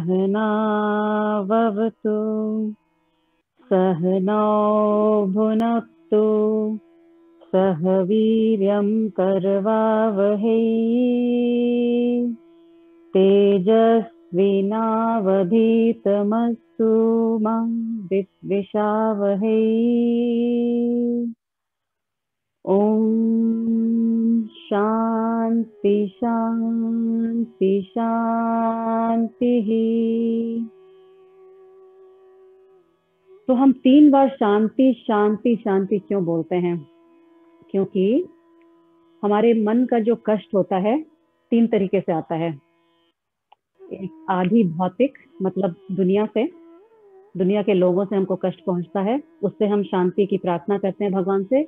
सहनाववतु सहनौ भुनक्तु सह वीर्यं करवावहै तेजस्विनावधीतमस्तु मा विद्विषावहै। ओम शांति शांति शांति। तो हम 3 बार शांति शांति शांति क्यों बोलते हैं? क्योंकि हमारे मन का जो कष्ट होता है 3 तरीके से आता है। एक आधी भौतिक, मतलब दुनिया के लोगों से हमको कष्ट पहुंचता है, उससे हम शांति की प्रार्थना करते हैं भगवान से।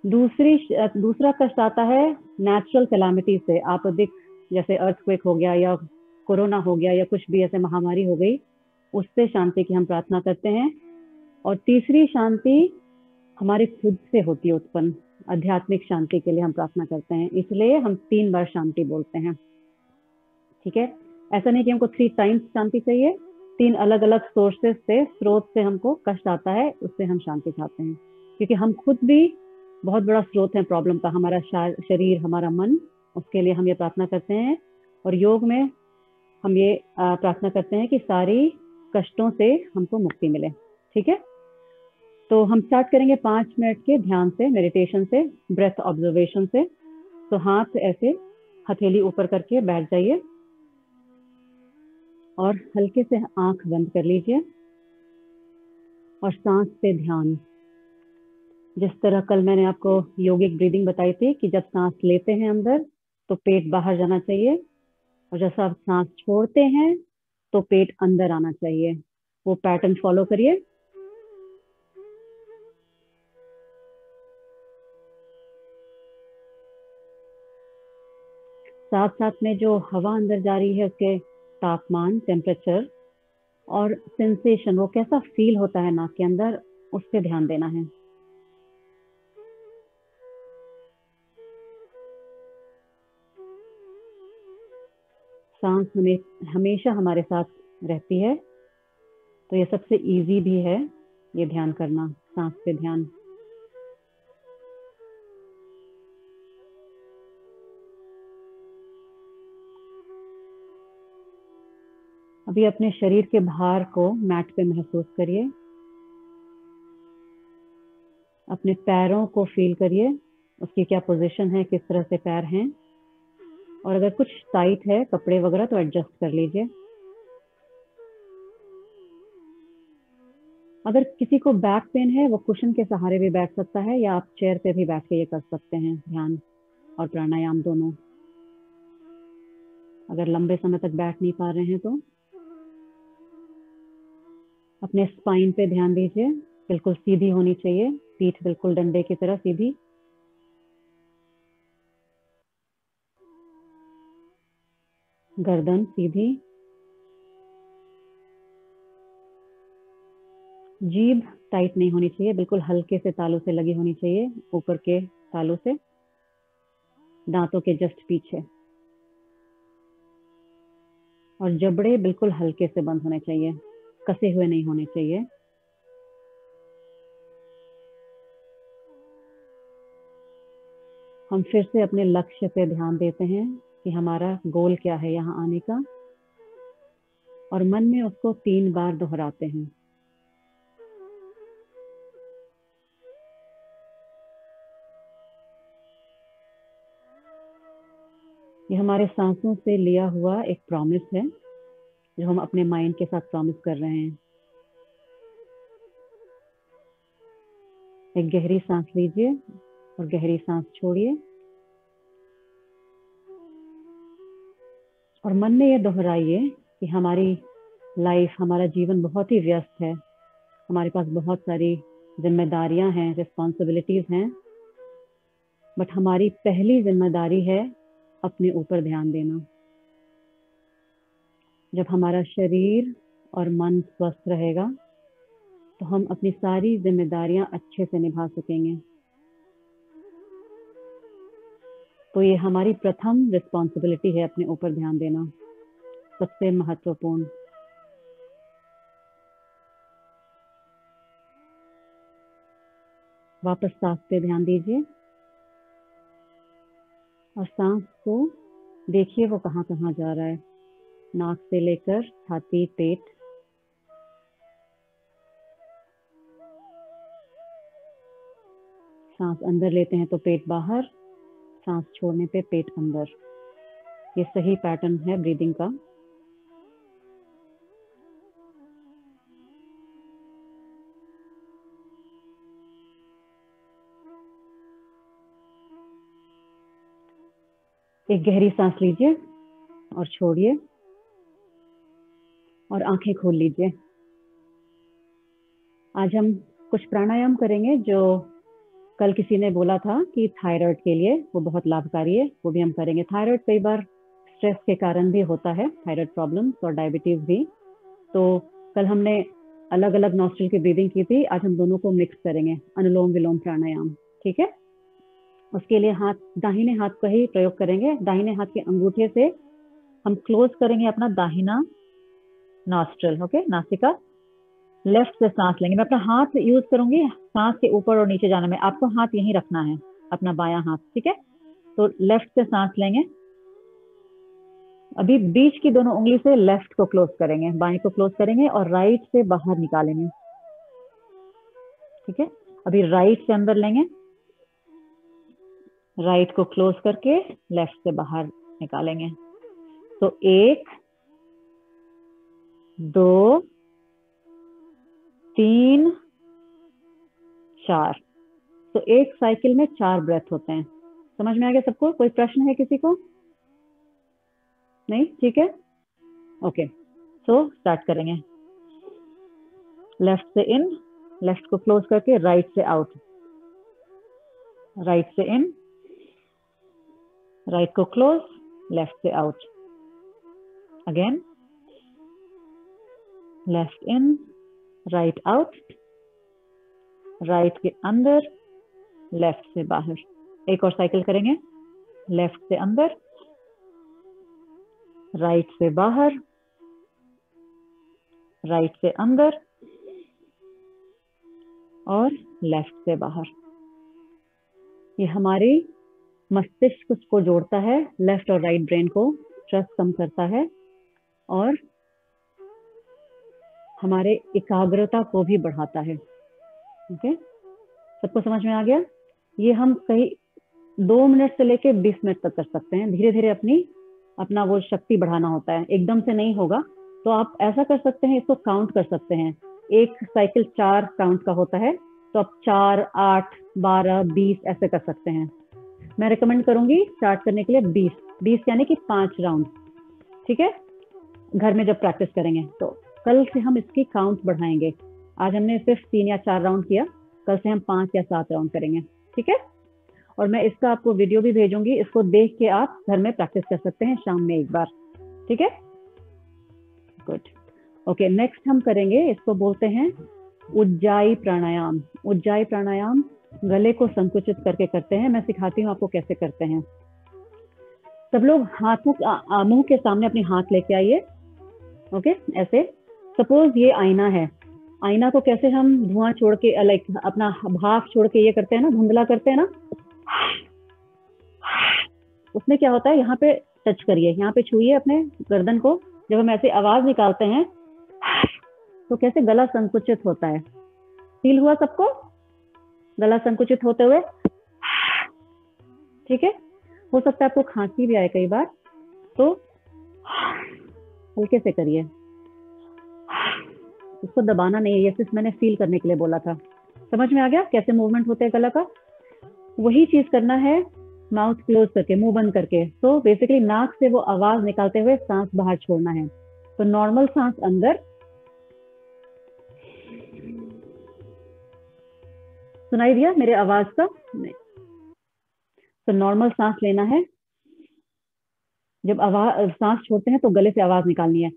दूसरा कष्ट आता है नेचुरल कैलामिटी से, आपदिक, जैसे अर्थक्वेक हो गया या कोरोना हो गया या कुछ भी ऐसे महामारी हो गई, उससे शांति की हम प्रार्थना करते हैं। और तीसरी शांति हमारे खुद से होती है उत्पन्न, आध्यात्मिक शांति के लिए हम प्रार्थना करते हैं। इसलिए हम 3 बार शांति बोलते हैं। ठीक है, ऐसा नहीं कि हमको 3 टाइम्स शांति चाहिए। 3 अलग अलग सोर्सेस से, स्रोत से हमको कष्ट आता है, उससे हम शांति चाहते हैं। क्योंकि हम खुद भी बहुत बड़ा स्रोत है प्रॉब्लम का, हमारा शरीर, हमारा मन, उसके लिए हम ये प्रार्थना करते हैं। और योग में हम ये प्रार्थना करते हैं कि सारी कष्टों से हमको मुक्ति मिले। ठीक है, तो हम स्टार्ट करेंगे 5 मिनट के ध्यान से, मेडिटेशन से, ब्रेथ ऑब्जर्वेशन से। तो हाथ ऐसे हथेली ऊपर करके बैठ जाइए और हल्के से आंख बंद कर लीजिए और सांस पे ध्यान। जिस तरह कल मैंने आपको योगिक ब्रीदिंग बताई थी कि जब सांस लेते हैं अंदर तो पेट बाहर जाना चाहिए, और जैसा आप सांस छोड़ते हैं तो पेट अंदर आना चाहिए। वो पैटर्न फॉलो करिए। साथ साथ में जो हवा अंदर जा रही है उसके तापमान, टेम्परेचर और सेंसेशन, वो कैसा फील होता है नाक के अंदर, उस पर ध्यान देना है। सांस हमेशा हमारे साथ रहती है, तो ये सबसे इजी भी है ये ध्यान करना, सांस पे ध्यान। अभी अपने शरीर के भार को मैट पे महसूस करिए। अपने पैरों को फील करिए, उसकी क्या पोजीशन है, किस तरह से पैर हैं। और अगर कुछ टाइट है कपड़े वगैरह तो एडजस्ट कर लीजिए। अगर किसी को बैक पेन है वो कुशन के सहारे भी बैठ सकता है, या आप चेयर पे भी बैठ के ये कर सकते हैं, ध्यान और प्राणायाम दोनों। अगर लंबे समय तक बैठ नहीं पा रहे हैं तो अपने स्पाइन पे ध्यान दीजिए, बिल्कुल सीधी होनी चाहिए, पीठ बिल्कुल डंडे की तरह सीधी। गर्दन सीधी। जीभ टाइट नहीं होनी चाहिए, बिल्कुल हल्के से तालू से लगी होनी चाहिए, ऊपर के तालू से, दांतों के जस्ट पीछे। और जबड़े बिल्कुल हल्के से बंद होने चाहिए, कसे हुए नहीं होने चाहिए। हम फिर से अपने लक्ष्य पे ध्यान देते हैं कि हमारा गोल क्या है यहाँ आने का, और मन में उसको 3 बार दोहराते हैं। ये हमारे सांसों से लिया हुआ एक प्रॉमिस है, जो हम अपने माइंड के साथ प्रॉमिस कर रहे हैं। एक गहरी सांस लीजिए और गहरी सांस छोड़िए, और मन में ये दोहराइए कि हमारी लाइफ, हमारा जीवन बहुत ही व्यस्त है, हमारे पास बहुत सारी जिम्मेदारियां हैं, रिस्पॉन्सिबिलिटीज हैं, बट हमारी पहली जिम्मेदारी है अपने ऊपर ध्यान देना। जब हमारा शरीर और मन स्वस्थ रहेगा तो हम अपनी सारी जिम्मेदारियां अच्छे से निभा सकेंगे। तो ये हमारी प्रथम रिस्पॉन्सिबिलिटी है, अपने ऊपर ध्यान देना। सबसे महत्वपूर्ण। वापस सांस पे ध्यान दीजिए और सांस को देखिए वो कहाँ कहाँ जा रहा है, नाक से लेकर छाती, पेट। सांस अंदर लेते हैं तो पेट बाहर, सांस छोड़ने पे पेट अंदर। ये सही पैटर्न है ब्रीदिंग का। एक गहरी सांस लीजिए और छोड़िए और आंखें खोल लीजिए। आज हम कुछ प्राणायाम करेंगे जो कल किसी ने बोला था कि थायराइड के लिए वो बहुत लाभकारी है, वो भी हम करेंगे। थायराइड कई बार स्ट्रेस के कारण भी होता है, थायराइड प्रॉब्लम्स और डायबिटीज भी। तो कल हमने अलग अलग नॉस्ट्रिल की ब्रीदिंग की थी, आज हम दोनों को मिक्स करेंगे, अनुलोम विलोम प्राणायाम। ठीक है, उसके लिए दाहिने हाथ का ही प्रयोग करेंगे। दाहिने हाथ के अंगूठे से हम क्लोज करेंगे अपना दाहिना नॉस्ट्रिल, ओके, नासिका। लेफ्ट से सांस लेंगे। मैं अपना हाथ यूज करूंगी सांस के ऊपर और नीचे जाने में, आपको हाथ यहीं रखना है, अपना बायां हाथ। ठीक है, तो लेफ्ट से सांस लेंगे। अभी बीच की दोनों उंगली से लेफ्ट को क्लोज करेंगे, बाएं को क्लोज करेंगे और राइट से बाहर निकालेंगे। ठीक है, अभी राइट से अंदर लेंगे, राइट को क्लोज करके लेफ्ट से बाहर निकालेंगे। तो 1 2 3 4। तो एक साइकिल में 4 ब्रेथ होते हैं। समझ में आ गया सबको? कोई प्रश्न है किसी को? नहीं? ठीक है, ओके। सो स्टार्ट करेंगे। लेफ्ट से इन, लेफ्ट को क्लोज करके राइट से आउट, राइट से इन, राइट को क्लोज, लेफ्ट से out. Again, left in, right out, right के अंदर, लेफ्ट से बाहर। एक और साइकिल करेंगे। लेफ्ट से अंदर, राइट से बाहर, राइट से अंदर और लेफ्ट से बाहर। ये हमारी मस्तिष्क को जोड़ता है, लेफ्ट और राइट ब्रेन को, स्ट्रेस कम करता है और हमारे एकाग्रता को भी बढ़ाता है। ओके, सबको समझ में आ गया? ये हम कहीं 2 मिनट से लेके 20 मिनट तक कर सकते हैं। धीरे धीरे अपना वो शक्ति बढ़ाना होता है, एकदम से नहीं होगा। तो आप ऐसा कर सकते हैं, इसको काउंट कर सकते हैं। एक साइकिल 4 काउंट का होता है, तो आप 4, 8, 12, 20 ऐसे कर सकते हैं। मैं रिकमेंड करूंगी स्टार्ट करने के लिए 20 यानी कि 5 राउंड। ठीक है, घर में जब प्रैक्टिस करेंगे तो कल से हम इसकी काउंट बढ़ाएंगे। आज हमने सिर्फ 3 या 4 राउंड किया, कल से हम 5 या 7 राउंड करेंगे। ठीक है, और मैं इसका आपको वीडियो भी भेजूंगी, इसको देख के आप घर में प्रैक्टिस कर सकते हैं शाम में एक बार। ठीक है, गुड। ओके, नेक्स्ट हम करेंगे, इसको बोलते हैं उज्जाई प्राणायाम। उज्जाई प्राणायाम गले को संकुचित करके करते हैं। मैं सिखाती हूँ आपको कैसे करते हैं। सब लोग हाथों मुंह के सामने अपने हाथ लेके आइए। ओके, ऐसे। सपोज ये आईना है, आईना को कैसे हम धुआं छोड़ के, लाइक अपना भाप छोड़ के ये करते हैं ना, धुंधला करते हैं ना, उसमें क्या होता है, यहाँ पे टच करिए, यहाँ पे छुइए अपने गर्दन को। जब हम ऐसे आवाज निकालते हैं तो कैसे गला संकुचित होता है, फील हुआ सबको गला संकुचित होते हुए? ठीक है, हो सकता है आपको खांसी भी आए कई बार, तो हल्के से करिए, उसको दबाना नहीं है, ये सिर्फ मैंने फील करने के लिए बोला था। समझ में आ गया कैसे मूवमेंट होते हैं गला का? वही चीज करना है माउथ क्लोज करके, मुंह बंद करके। तो बेसिकली नाक से वो आवाज निकालते हुए सांस बाहर छोड़ना है। तो नॉर्मल सांस अंदर, सुनाई दिया मेरे आवाज का? नहीं। तो नॉर्मल सांस लेना है, जब सांस छोड़ते हैं तो गले से आवाज निकालनी है।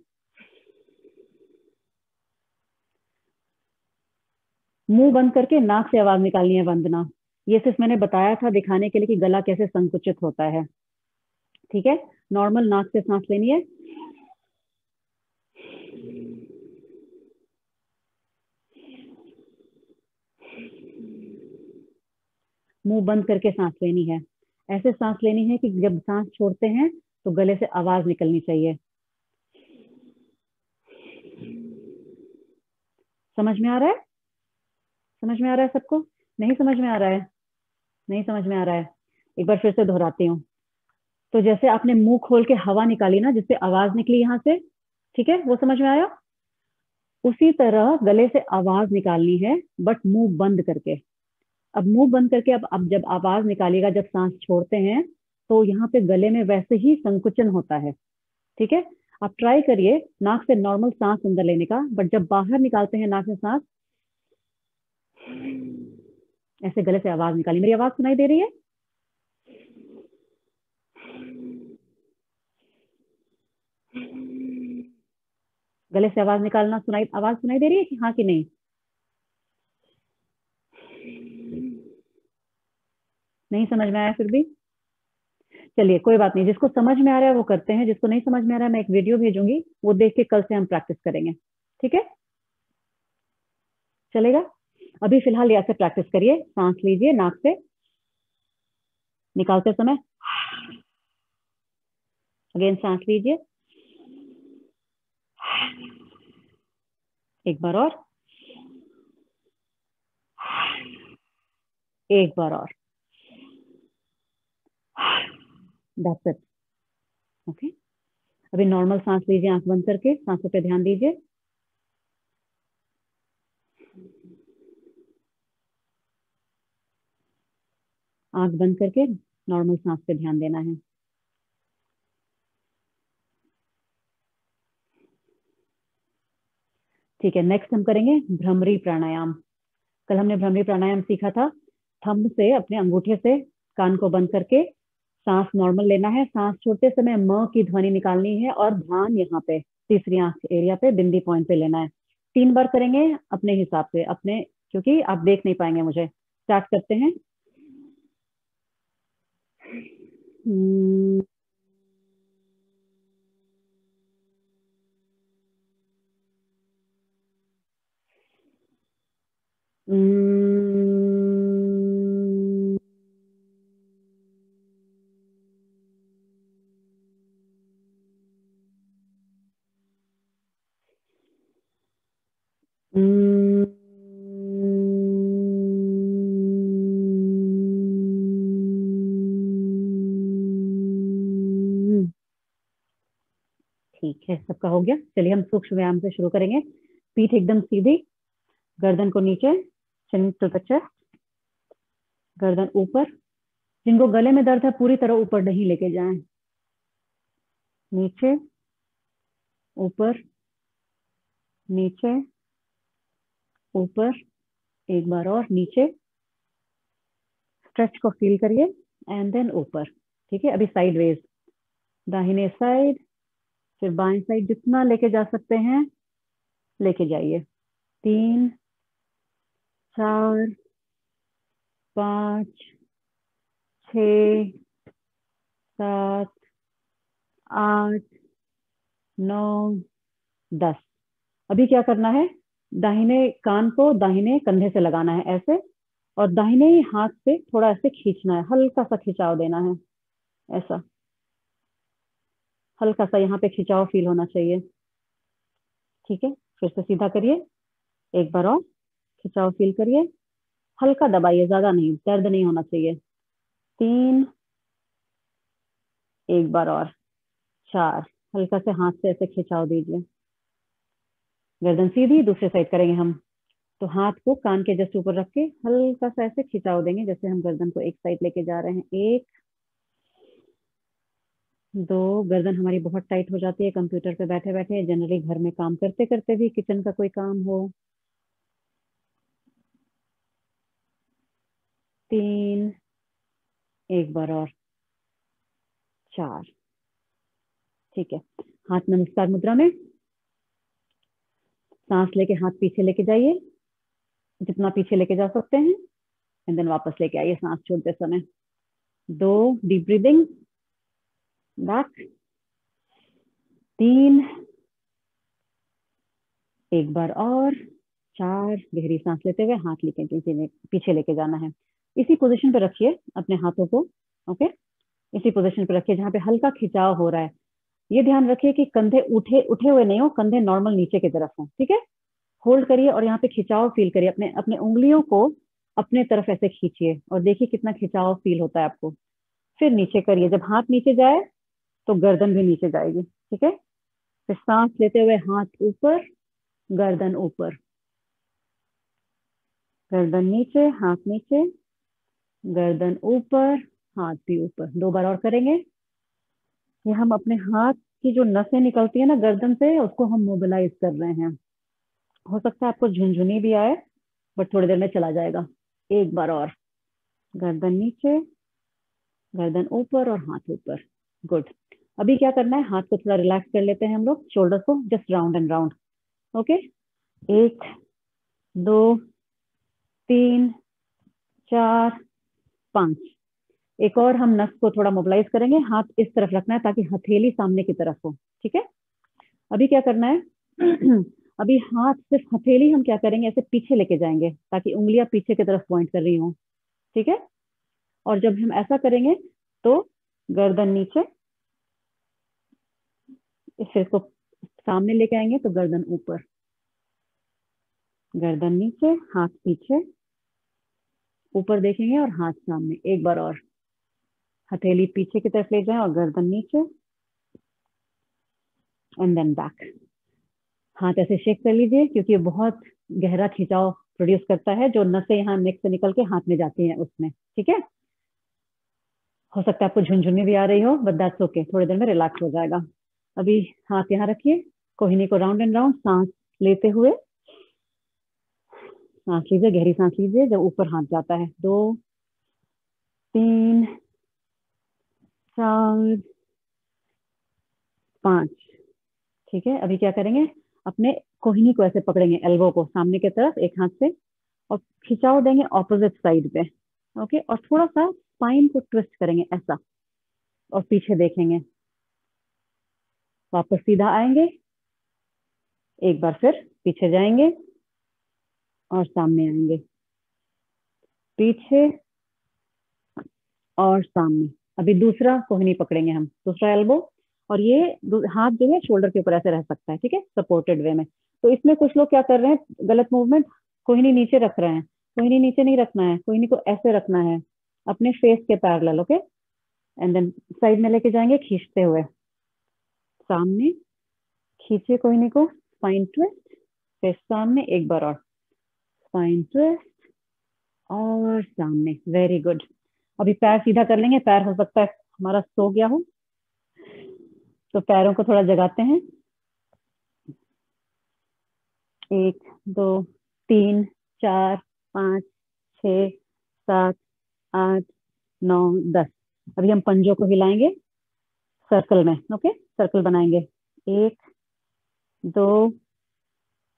मुंह बंद करके नाक से आवाज निकालनी है, वंदना। ये सिर्फ मैंने बताया था दिखाने के लिए कि गला कैसे संकुचित होता है। ठीक है, नॉर्मल नाक से सांस लेनी है, मुंह बंद करके सांस लेनी है। ऐसे सांस लेनी है कि जब सांस छोड़ते हैं तो गले से आवाज निकलनी चाहिए। समझ में आ रहा है? समझ में आ रहा है सबको? नहीं समझ में आ रहा है? नहीं समझ में आ रहा है? एक बार फिर से दोहराती हूँ। तो जैसे आपने मुंह खोल के हवा निकाली ना, जिससे आवाज निकली यहाँ से, ठीक है, वो समझ में आया? उसी तरह गले से आवाज निकालनी है, बट मुंह बंद करके। अब मुंह बंद करके अब जब आवाज निकालिएगा, जब सांस छोड़ते हैं, तो यहाँ पे गले में वैसे ही संकुचन होता है। ठीक है, आप ट्राई करिए नाक से नॉर्मल सांस अंदर लेने का, बट जब बाहर निकालते हैं नाक से सांस, ऐसे गले से आवाज निकालिए। मेरी आवाज सुनाई दे रही है? गले से आवाज निकालना आवाज सुनाई दे रही है कि हाँ कि नहीं? नहीं समझ में आया फिर भी? चलिए कोई बात नहीं, जिसको समझ में आ रहा है वो करते हैं, जिसको नहीं समझ में आ रहा है मैं एक वीडियो भेजूंगी, वो देख के कल से हम प्रैक्टिस करेंगे। ठीक है, चलेगा? अभी फिलहाल ऐसे प्रैक्टिस करिए, सांस लीजिए नाक से, निकालते समय अगेन सांस लीजिए, एक बार और, एक बार और, दैट्स इट। ओके, अभी नॉर्मल सांस लीजिए, आंख बंद करके सांसों पे ध्यान दीजिए। आंख बंद करके नॉर्मल सांस पे ध्यान देना है। ठीक है, नेक्स्ट हम करेंगे भ्रमरी प्राणायाम। कल हमने भ्रमरी प्राणायाम सीखा था। थंब से, अपने अंगूठे से कान को बंद करके सांस नॉर्मल लेना है। सांस छोड़ते समय म की ध्वनि निकालनी है और ध्यान यहाँ पे तीसरी आंख एरिया पे, बिंदी पॉइंट पे लेना है। 3 बार करेंगे अपने हिसाब से, अपने, क्योंकि आप देख नहीं पाएंगे मुझे। स्टार्ट करते हैं। ठीक है, सबका हो गया। चलिए हम सूक्ष्म व्यायाम से शुरू करेंगे। पीठ एकदम सीधी, गर्दन को नीचे, चिन टू द चेस्ट, गर्दन ऊपर। जिनको गले में दर्द है पूरी तरह ऊपर नहीं लेके जाएं, नीचे, ऊपर, नीचे, ऊपर, एक बार और नीचे, स्ट्रेच को फील करिए, एंड देन ऊपर। ठीक है, अभी साइड वेज, दाहिने साइड, फिर बाएं साइड, जितना लेके जा सकते हैं लेके जाइए। 3, 4, 5, 6, 7, 8, 9, 10। अभी क्या करना है, दाहिने कान को दाहिने कंधे से लगाना है ऐसे, और दाहिने ही हाथ से थोड़ा ऐसे खींचना है, हल्का सा खिंचाव देना है, ऐसा हल्का सा यहाँ पे खिंचाव फील होना चाहिए। ठीक है, फिर से सीधा करिए, एक बार और खिंचाव फील करिए, हल्का दबाइए, ज्यादा नहीं, दर्द नहीं होना चाहिए। 3, एक बार और, 4, हल्का से हाथ से ऐसे खिंचाव दीजिए। गर्दन सीधी, दूसरे साइड करेंगे हम। तो हाथ को कान के जस्ट ऊपर रख के हल्का सा ऐसे खिंचाव देंगे, जैसे हम गर्दन को एक साइड लेके जा रहे हैं। 1, 2, गर्दन हमारी बहुत टाइट हो जाती है कंप्यूटर पे बैठे बैठे, जनरली घर में काम करते करते भी, किचन का कोई काम हो। 3, एक बार और, 4। ठीक है, हाथ नमस्कार मुद्रा में, सांस लेके हाथ पीछे लेके जाइए, जितना पीछे लेके जा सकते हैं, एंड देन वापस लेके आइए सांस छोड़ते समय। 2, डीप ब्रीदिंग, बैक। 3, एक बार और, 4, गहरी सांस लेते हुए हाथ लेके पीछे लेके जाना है। इसी पोजीशन पे रखिए अपने हाथों को। ओके, इसी पोजीशन पे रखिए जहाँ पे हल्का खिंचाव हो रहा है। ये ध्यान रखिए कि कंधे उठे उठे हुए नहीं हो, कंधे नॉर्मल नीचे की तरफ हो। ठीक है, होल्ड करिए और यहाँ पे खिंचाव फील करिए। अपने अपने उंगलियों को अपने तरफ ऐसे खींचिए और देखिए कितना खिंचाव फील होता है आपको। फिर नीचे करिए, जब हाथ नीचे जाए तो गर्दन भी नीचे जाएगी। ठीक है, फिर सांस लेते हुए हाथ ऊपर, गर्दन ऊपर, गर्दन नीचे, हाथ नीचे, गर्दन ऊपर, हाथ भी ऊपर। 2 बार और करेंगे। ये हम अपने हाथ की जो नसें निकलती है ना गर्दन से, उसको हम मोबिलाइज कर रहे हैं। हो सकता है आपको झुनझुनी भी आए, बट थोड़ी देर में चला जाएगा। एक बार और, गर्दन नीचे, गर्दन ऊपर और हाथ ऊपर। गुड। अभी क्या करना है, हाथ को थोड़ा रिलैक्स कर लेते हैं हम लोग, शोल्डर को just round and round. Okay, 1 2 3 4 5। एक और हम नस को थोड़ा मोबिलाइज करेंगे। हाथ इस तरफ रखना है ताकि हथेली सामने की तरफ हो। ठीक है, अभी क्या करना है अभी हाथ सिर्फ हथेली हम क्या करेंगे, ऐसे पीछे लेके जाएंगे ताकि उंगलियां पीछे की तरफ पॉइंट कर रही हो। ठीक है, और जब हम ऐसा करेंगे तो गर्दन नीचे, फिर इसको सामने लेके आएंगे तो गर्दन ऊपर, गर्दन नीचे, हाथ पीछे, ऊपर देखेंगे और हाथ सामने। एक बार और, हथेली पीछे की तरफ ले जाएं और गर्दन नीचे, एंड देन बैक। हाथ ऐसे शेक कर लीजिए क्योंकि ये बहुत गहरा खिंचाव प्रोड्यूस करता है, जो नसें यहाँ नेक से निकल के हाथ में जाती हैं उसमें। ठीक है, हो सकता है आपको झुनझुनी भी आ रही हो, बट दैट्स ओके, थोड़ी देर में रिलैक्स हो जाएगा। अभी हाथ यहाँ रखिए, कोहिनी को राउंड एंड राउंड, सांस लेते हुए, सांस लीजिए, गहरी सांस लीजिए जब ऊपर हाथ जाता है। 2 3 4 5। ठीक है, अभी क्या करेंगे, अपने कोहिनी को ऐसे पकड़ेंगे, एल्बो को सामने की तरफ एक हाथ से, और खिंचाव देंगे ऑपोजिट साइड पे। ओके, और थोड़ा सा स्पाइन को ट्विस्ट करेंगे ऐसा, और पीछे देखेंगे, वापस सीधा आएंगे, एक बार फिर पीछे जाएंगे और सामने आएंगे, पीछे और सामने। अभी दूसरा कोहनी पकड़ेंगे हम, दूसरा एल्बो, और ये हाथ जो है शोल्डर के ऊपर ऐसे रह सकता है। ठीक है, सपोर्टेड वे में। तो इसमें कुछ लोग क्या कर रहे हैं, गलत मूवमेंट, कोहनी नीचे रख रहे हैं। कोहनी नीचे नहीं रखना है, कोहनी को ऐसे रखना है अपने फेस के parallel. Okay, and then side में लेके जाएंगे खींचते हुए, सामने खींचे कोहनी को, स्पाइन ट्विस्ट, फिर सामने, एक बार और स्पाइन ट्विस्ट और सामने। Very good. अभी पैर सीधा कर लेंगे, पैर हो सकता है हमारा सो गया हो, तो पैरों को थोड़ा जगाते हैं। 1 2 3 4 5 6 7 8 9 10। अभी हम पंजों को हिलाएंगे सर्कल में। ओके, सर्कल बनाएंगे। 1 2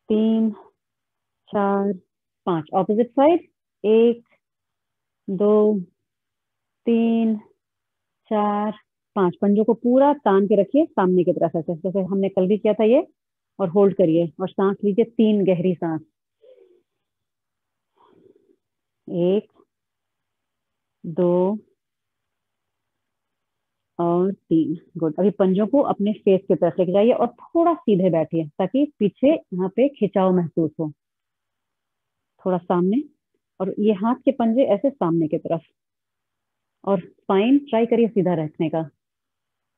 3 4 5, ऑपोजिट साइड। 1 2 3 4 5। पंजों को पूरा तान के रखिए सामने की तरफ, ऐसे जैसे हमने कल भी किया था ये, और होल्ड करिए और सांस लीजिए, 3 गहरी सांस। 1 2 और 3। गुड। अभी पंजों को अपने फेस की तरफ लेके जाइए और थोड़ा सीधे बैठिए ताकि पीछे यहाँ पे खिंचाव महसूस हो, थोड़ा सामने, और ये हाथ के पंजे ऐसे सामने की तरफ, और स्पाइन ट्राई करिए सीधा रखने का।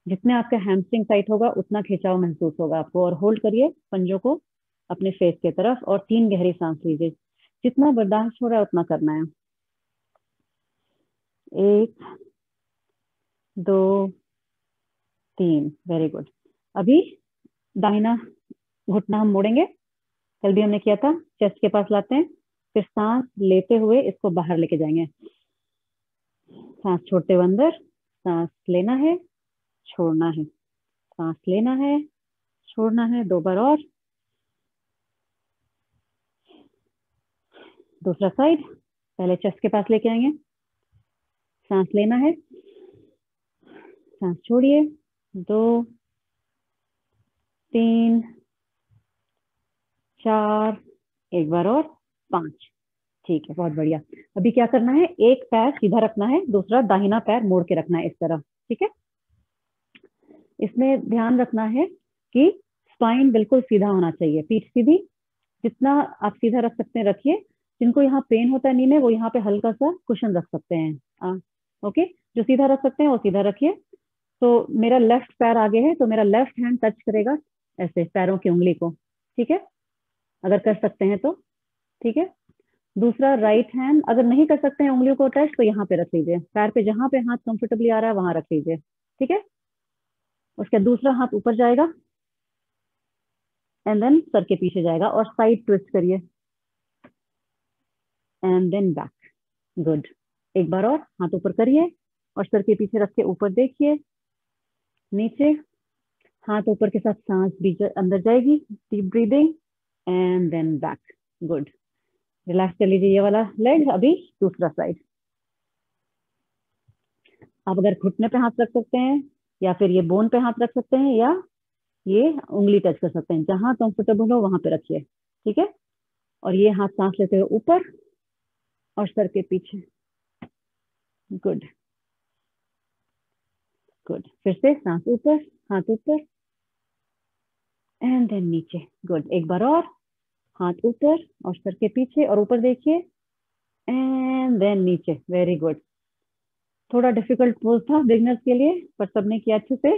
जितने आपका हैमस्ट्रिंग टाइट होगा उतना खिंचाव महसूस होगा आपको। और होल्ड करिए पंजों को अपने फेस की तरफ और 3 गहरी सांस लीजिए, जितना बर्दाश्त हो रहा है उतना करना है। 1 2 3। Very good. अभी दाहिना घुटना हम मोड़ेंगे, कल भी हमने किया था, चेस्ट के पास लाते हैं, फिर सांस लेते हुए इसको बाहर लेके जाएंगे। सांस छोड़ते हुए अंदर, सांस लेना है, छोड़ना है, सांस लेना है, छोड़ना है। 2 बार और। दूसरा साइड, पहले चेस्ट के पास लेके आएंगे, सांस लेना है, सांस छोड़िए। 2 3 4, एक बार और, 5। ठीक है, बहुत बढ़िया। अभी क्या करना है, एक पैर सीधा रखना है, दूसरा दाहिना पैर मोड़ के रखना है इस तरह। ठीक है, इसमें ध्यान रखना है कि स्पाइन बिल्कुल सीधा होना चाहिए, पीठ सीधी, जितना आप सीधा रख सकते हैं रखिए। जिनको यहाँ पेन होता है नी में, वो यहाँ पे हल्का सा कुशन रख सकते हैं। ओके, जो सीधा रख सकते हैं वो सीधा रखिए। तो मेरा लेफ्ट पैर आगे है, तो मेरा लेफ्ट हैंड टच करेगा ऐसे पैरों की उंगली को। ठीक है, अगर कर सकते हैं तो। ठीक है, दूसरा राइट हैंड, अगर नहीं कर सकते हैं उंगलियों को टच, तो यहाँ पे रख लीजिए, पैर पे जहाँ पे हाथ कंफर्टेबली आ रहा है वहां रख लीजिए। ठीक है, उसके दूसरा हाथ ऊपर जाएगा एंड देन सर के पीछे जाएगा और साइड ट्विस्ट करिए एंड देन बैक। गुड, एक बार और हाथ ऊपर करिए और सर के पीछे रख के ऊपर देखिए, नीचे, हाथ ऊपर के साथ सांस भी अंदर जाएगी, deep breathing and then back. Good, relax कर लीजिए ये वाला लेग। अभी दूसरा साइड, आप अगर घुटने पे हाथ रख सकते हैं या फिर ये बोन पे हाथ रख सकते हैं या ये उंगली टच कर सकते हैं, जहां कंफर्टेबल हो वहां पे रखिए। ठीक है, और ये हाथ सांस लेते हुए ऊपर और सर के पीछे। गुड गुड, फिर से सांस ऊपर, हाथ ऊपर एंड देन नीचे। गुड, एक बार और, हाथ ऊपर और सर के पीछे और ऊपर देखिए एंड देन नीचे। Very good. थोड़ा डिफिकल्ट पोज था बिगनर्स के लिए, पर सबने किया अच्छे से।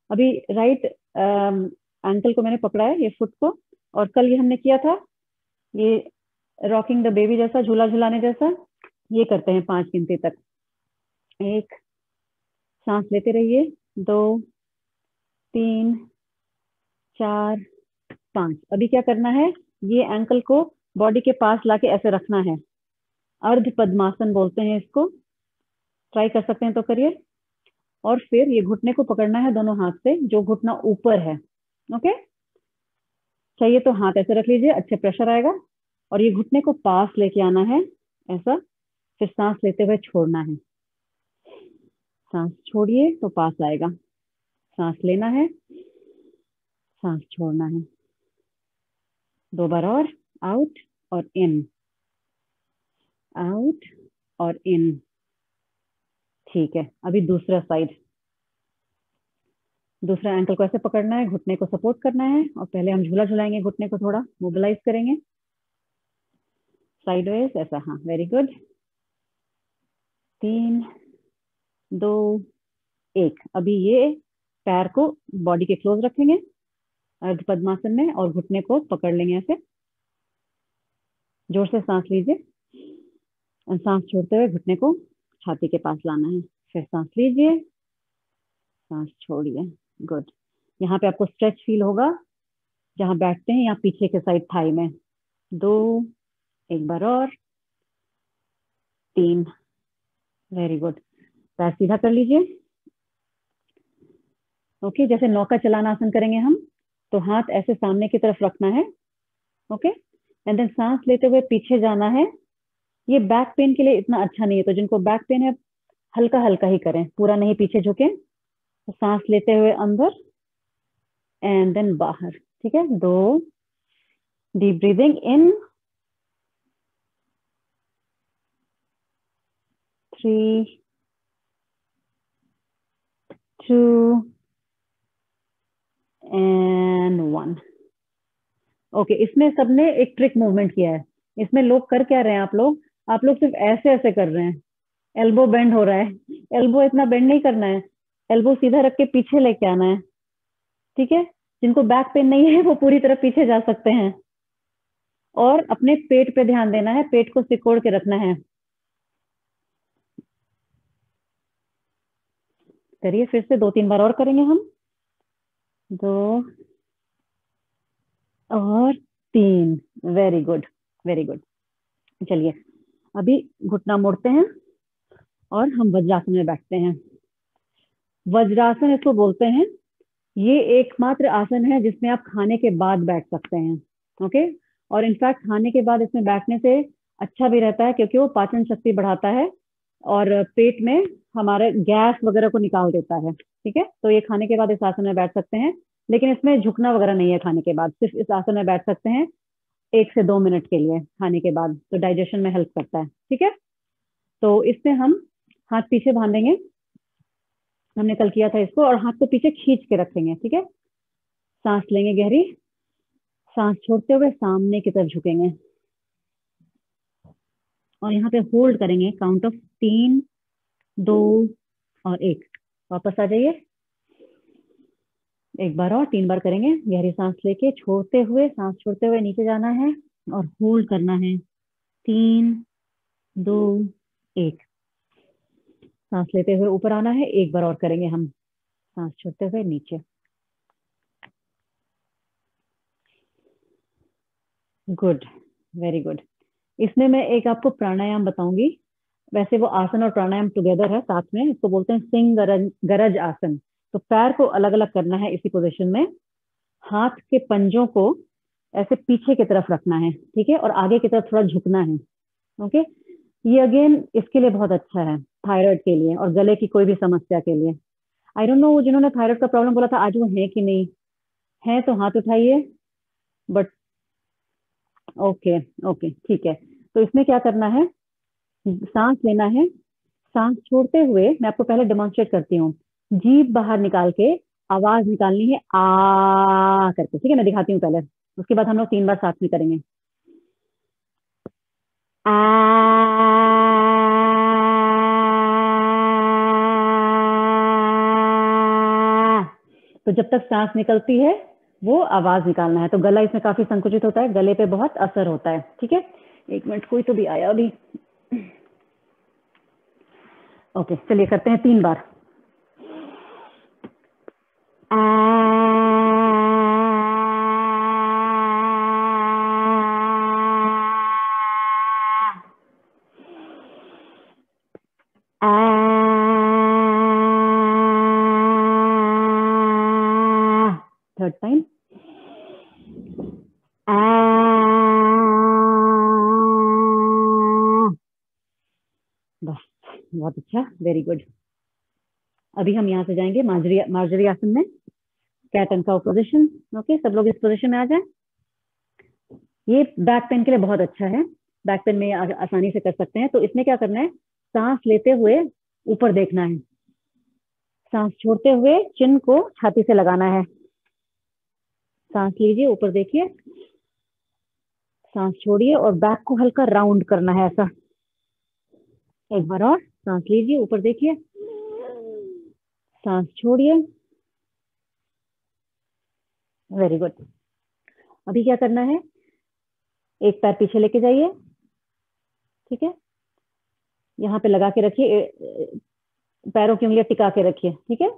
अभी राइट एंकल को मैंने पकड़ा है, ये फुट को, और कल ये हमने किया था ये रॉकिंग द बेबी जैसा, झूला झुलाने जैसा। ये करते हैं 5 गिनती तक। एक, सांस लेते रहिए, 2, 3, 4, 5। अभी क्या करना है, ये एंकल को बॉडी के पास लाके ऐसे रखना है, अर्ध पद्मासन बोलते हैं इसको। ट्राई कर सकते हैं तो करिए। और फिर ये घुटने को पकड़ना है दोनों हाथ से, जो घुटना ऊपर है। ओके, चाहिए तो हाथ ऐसे रख लीजिए, अच्छे प्रेशर आएगा। और ये घुटने को पास लेके आना है ऐसा, फिर सांस लेते हुए छोड़ना है। सांस छोड़िए तो पास आएगा, सांस लेना है, सांस छोड़ना है। 2 बार और, आउट और इन, आउट और इन। ठीक है, अभी दूसरा साइड। दूसरा एंकल को ऐसे पकड़ना है, घुटने को सपोर्ट करना है, और पहले हम झूला झुलाएंगे, घुटने को थोड़ा मोबिलाइज करेंगे साइडवेज ऐसा। हाँ, वेरी गुड। 3, 2, 1। अभी ये पैर को बॉडी के क्लोज रखेंगे अर्ध पद्मासन में और घुटने को पकड़ लेंगे ऐसे। जोर से सांस लीजिए और सांस छोड़ते हुए घुटने को छाती के पास लाना है। फिर सांस लीजिए, सांस छोड़िए। गुड, यहाँ पे आपको स्ट्रेच फील होगा जहाँ बैठते हैं, यहाँ पीछे के साइड थाई में। 2, एक बार और, 3, वेरी गुड। पैर सीधा कर लीजिए। ओके, जैसे नौका चलाना आसन करेंगे हम, तो हाथ ऐसे सामने की तरफ रखना है। ओके, एंड देन सांस लेते हुए पीछे जाना है। ये बैक पेन के लिए इतना अच्छा नहीं है, तो जिनको बैक पेन है हल्का हल्का ही करें, पूरा नहीं पीछे झुके। तो सांस लेते हुए अंदर एंड देन बाहर। ठीक है, 2, deep breathing in, 3, 2 and 1। Okay, इसमें सबने एक ट्रिक मूवमेंट किया है। इसमें लोग कर क्या रहे हैं, आप लोग सिर्फ ऐसे ऐसे कर रहे हैं, एल्बो बेंड हो रहा है। एल्बो इतना बेंड नहीं करना है, एल्बो सीधा रख के पीछे लेके आना है। ठीक है, जिनको बैक पेन नहीं है वो पूरी तरह पीछे जा सकते हैं। और अपने पेट पे ध्यान देना है, पेट को सिकोड़ के रखना है। करिए, फिर से 2-3 बार और करेंगे हम। 2 और 3, वेरी गुड वेरी गुड। चलिए, अभी घुटना मोड़ते हैं और हम वज्रासन में बैठते हैं। वज्रासन इसको बोलते हैं, ये एकमात्र आसन है जिसमें आप खाने के बाद बैठ सकते हैं। ओके, और इनफैक्ट खाने के बाद इसमें बैठने से अच्छा भी रहता है, क्योंकि वो पाचन शक्ति बढ़ाता है और पेट में हमारे गैस वगैरह को निकाल देता है। ठीक है, तो ये खाने के बाद इस आसन में बैठ सकते हैं, लेकिन इसमें झुकना वगैरह नहीं है। खाने के बाद सिर्फ इस आसन में बैठ सकते हैं। 1 से 2 मिनट के लिए खाने के बाद, तो डाइजेशन में हेल्प करता है। ठीक है, तो इसमें हम हाथ पीछे बांधेंगे, हमने कल किया था इसको, और हाथ को पीछे खींच के रखेंगे। ठीक है, सांस लेंगे गहरी, सांस छोड़ते हुए सामने की तरफ झुकेंगे, और यहाँ पे होल्ड करेंगे काउंट ऑफ 3, 2 और 1। वापस आ जाइए, एक बार और 3 बार करेंगे। गहरी सांस लेके छोड़ते हुए, सांस छोड़ते हुए नीचे जाना है और होल्ड करना है। 3, 2, 1। सांस लेते हुए ऊपर आना है, एक बार और करेंगे हम, सांस छोड़ते हुए नीचे। Good, very good. इसमें मैं एक आपको प्राणायाम बताऊंगी। वैसे वो आसन और प्राणायाम टुगेदर है साथ में, इसको बोलते हैं सिंह गरज गरज आसन। तो पैर को अलग अलग करना है इसी पोजीशन में, हाथ के पंजों को ऐसे पीछे की तरफ रखना है। ठीक है, और आगे की तरफ थोड़ा झुकना है। ओके, ये अगेन इसके लिए बहुत अच्छा है, थायराइड के लिए और गले की कोई भी समस्या के लिए। आई डोंट नो जिन्होंने थायराइड का प्रॉब्लम बोला था आज वो है कि नहीं है, तो हाथ उठाइए। बट ओके, ओके ठीक है। तो इसमें क्या करना है, सांस लेना है, सांस छोड़ते हुए मैं आपको पहले डेमोन्स्ट्रेट करती हूँ। जीभ बाहर निकाल के आवाज निकालनी है आ करके। ठीक है, मैं दिखाती हूँ पहले, उसके बाद हम लोग 3 बार साथ में करेंगे। आ, तो जब तक सांस निकलती है वो आवाज निकालना है। तो गला इसमें काफी संकुचित होता है, गले पे बहुत असर होता है। ठीक है, 1 मिनट, कोई तो भी आया अभी। ओके, चलिए करते हैं 3 बार। Third time. बस, बहुत अच्छा, वेरी गुड। अभी हम यहाँ से जाएंगे मार्जरी आसन में, cat and cow position. Okay, सब लोग इस पोजीशन में आ जाएं। ये बैक पेन के लिए बहुत अच्छा है, बैक पेन में आसानी से कर सकते हैं। तो इसमें क्या करना है, सांस लेते हुए ऊपर देखना है, सांस छोड़ते हुए चिन को छाती से लगाना है। सांस लीजिए, ऊपर देखिए, सांस छोड़िए और बैक को हल्का राउंड करना है ऐसा। एक बार और, सांस लीजिए, ऊपर देखिए, सांस छोड़िए। Very good. अभी क्या करना है, एक पैर पीछे लेके जाइए। ठीक है, यहाँ पे लगा के रखिए, पैरों की उंगलियां टिका के रखिए। ठीक है,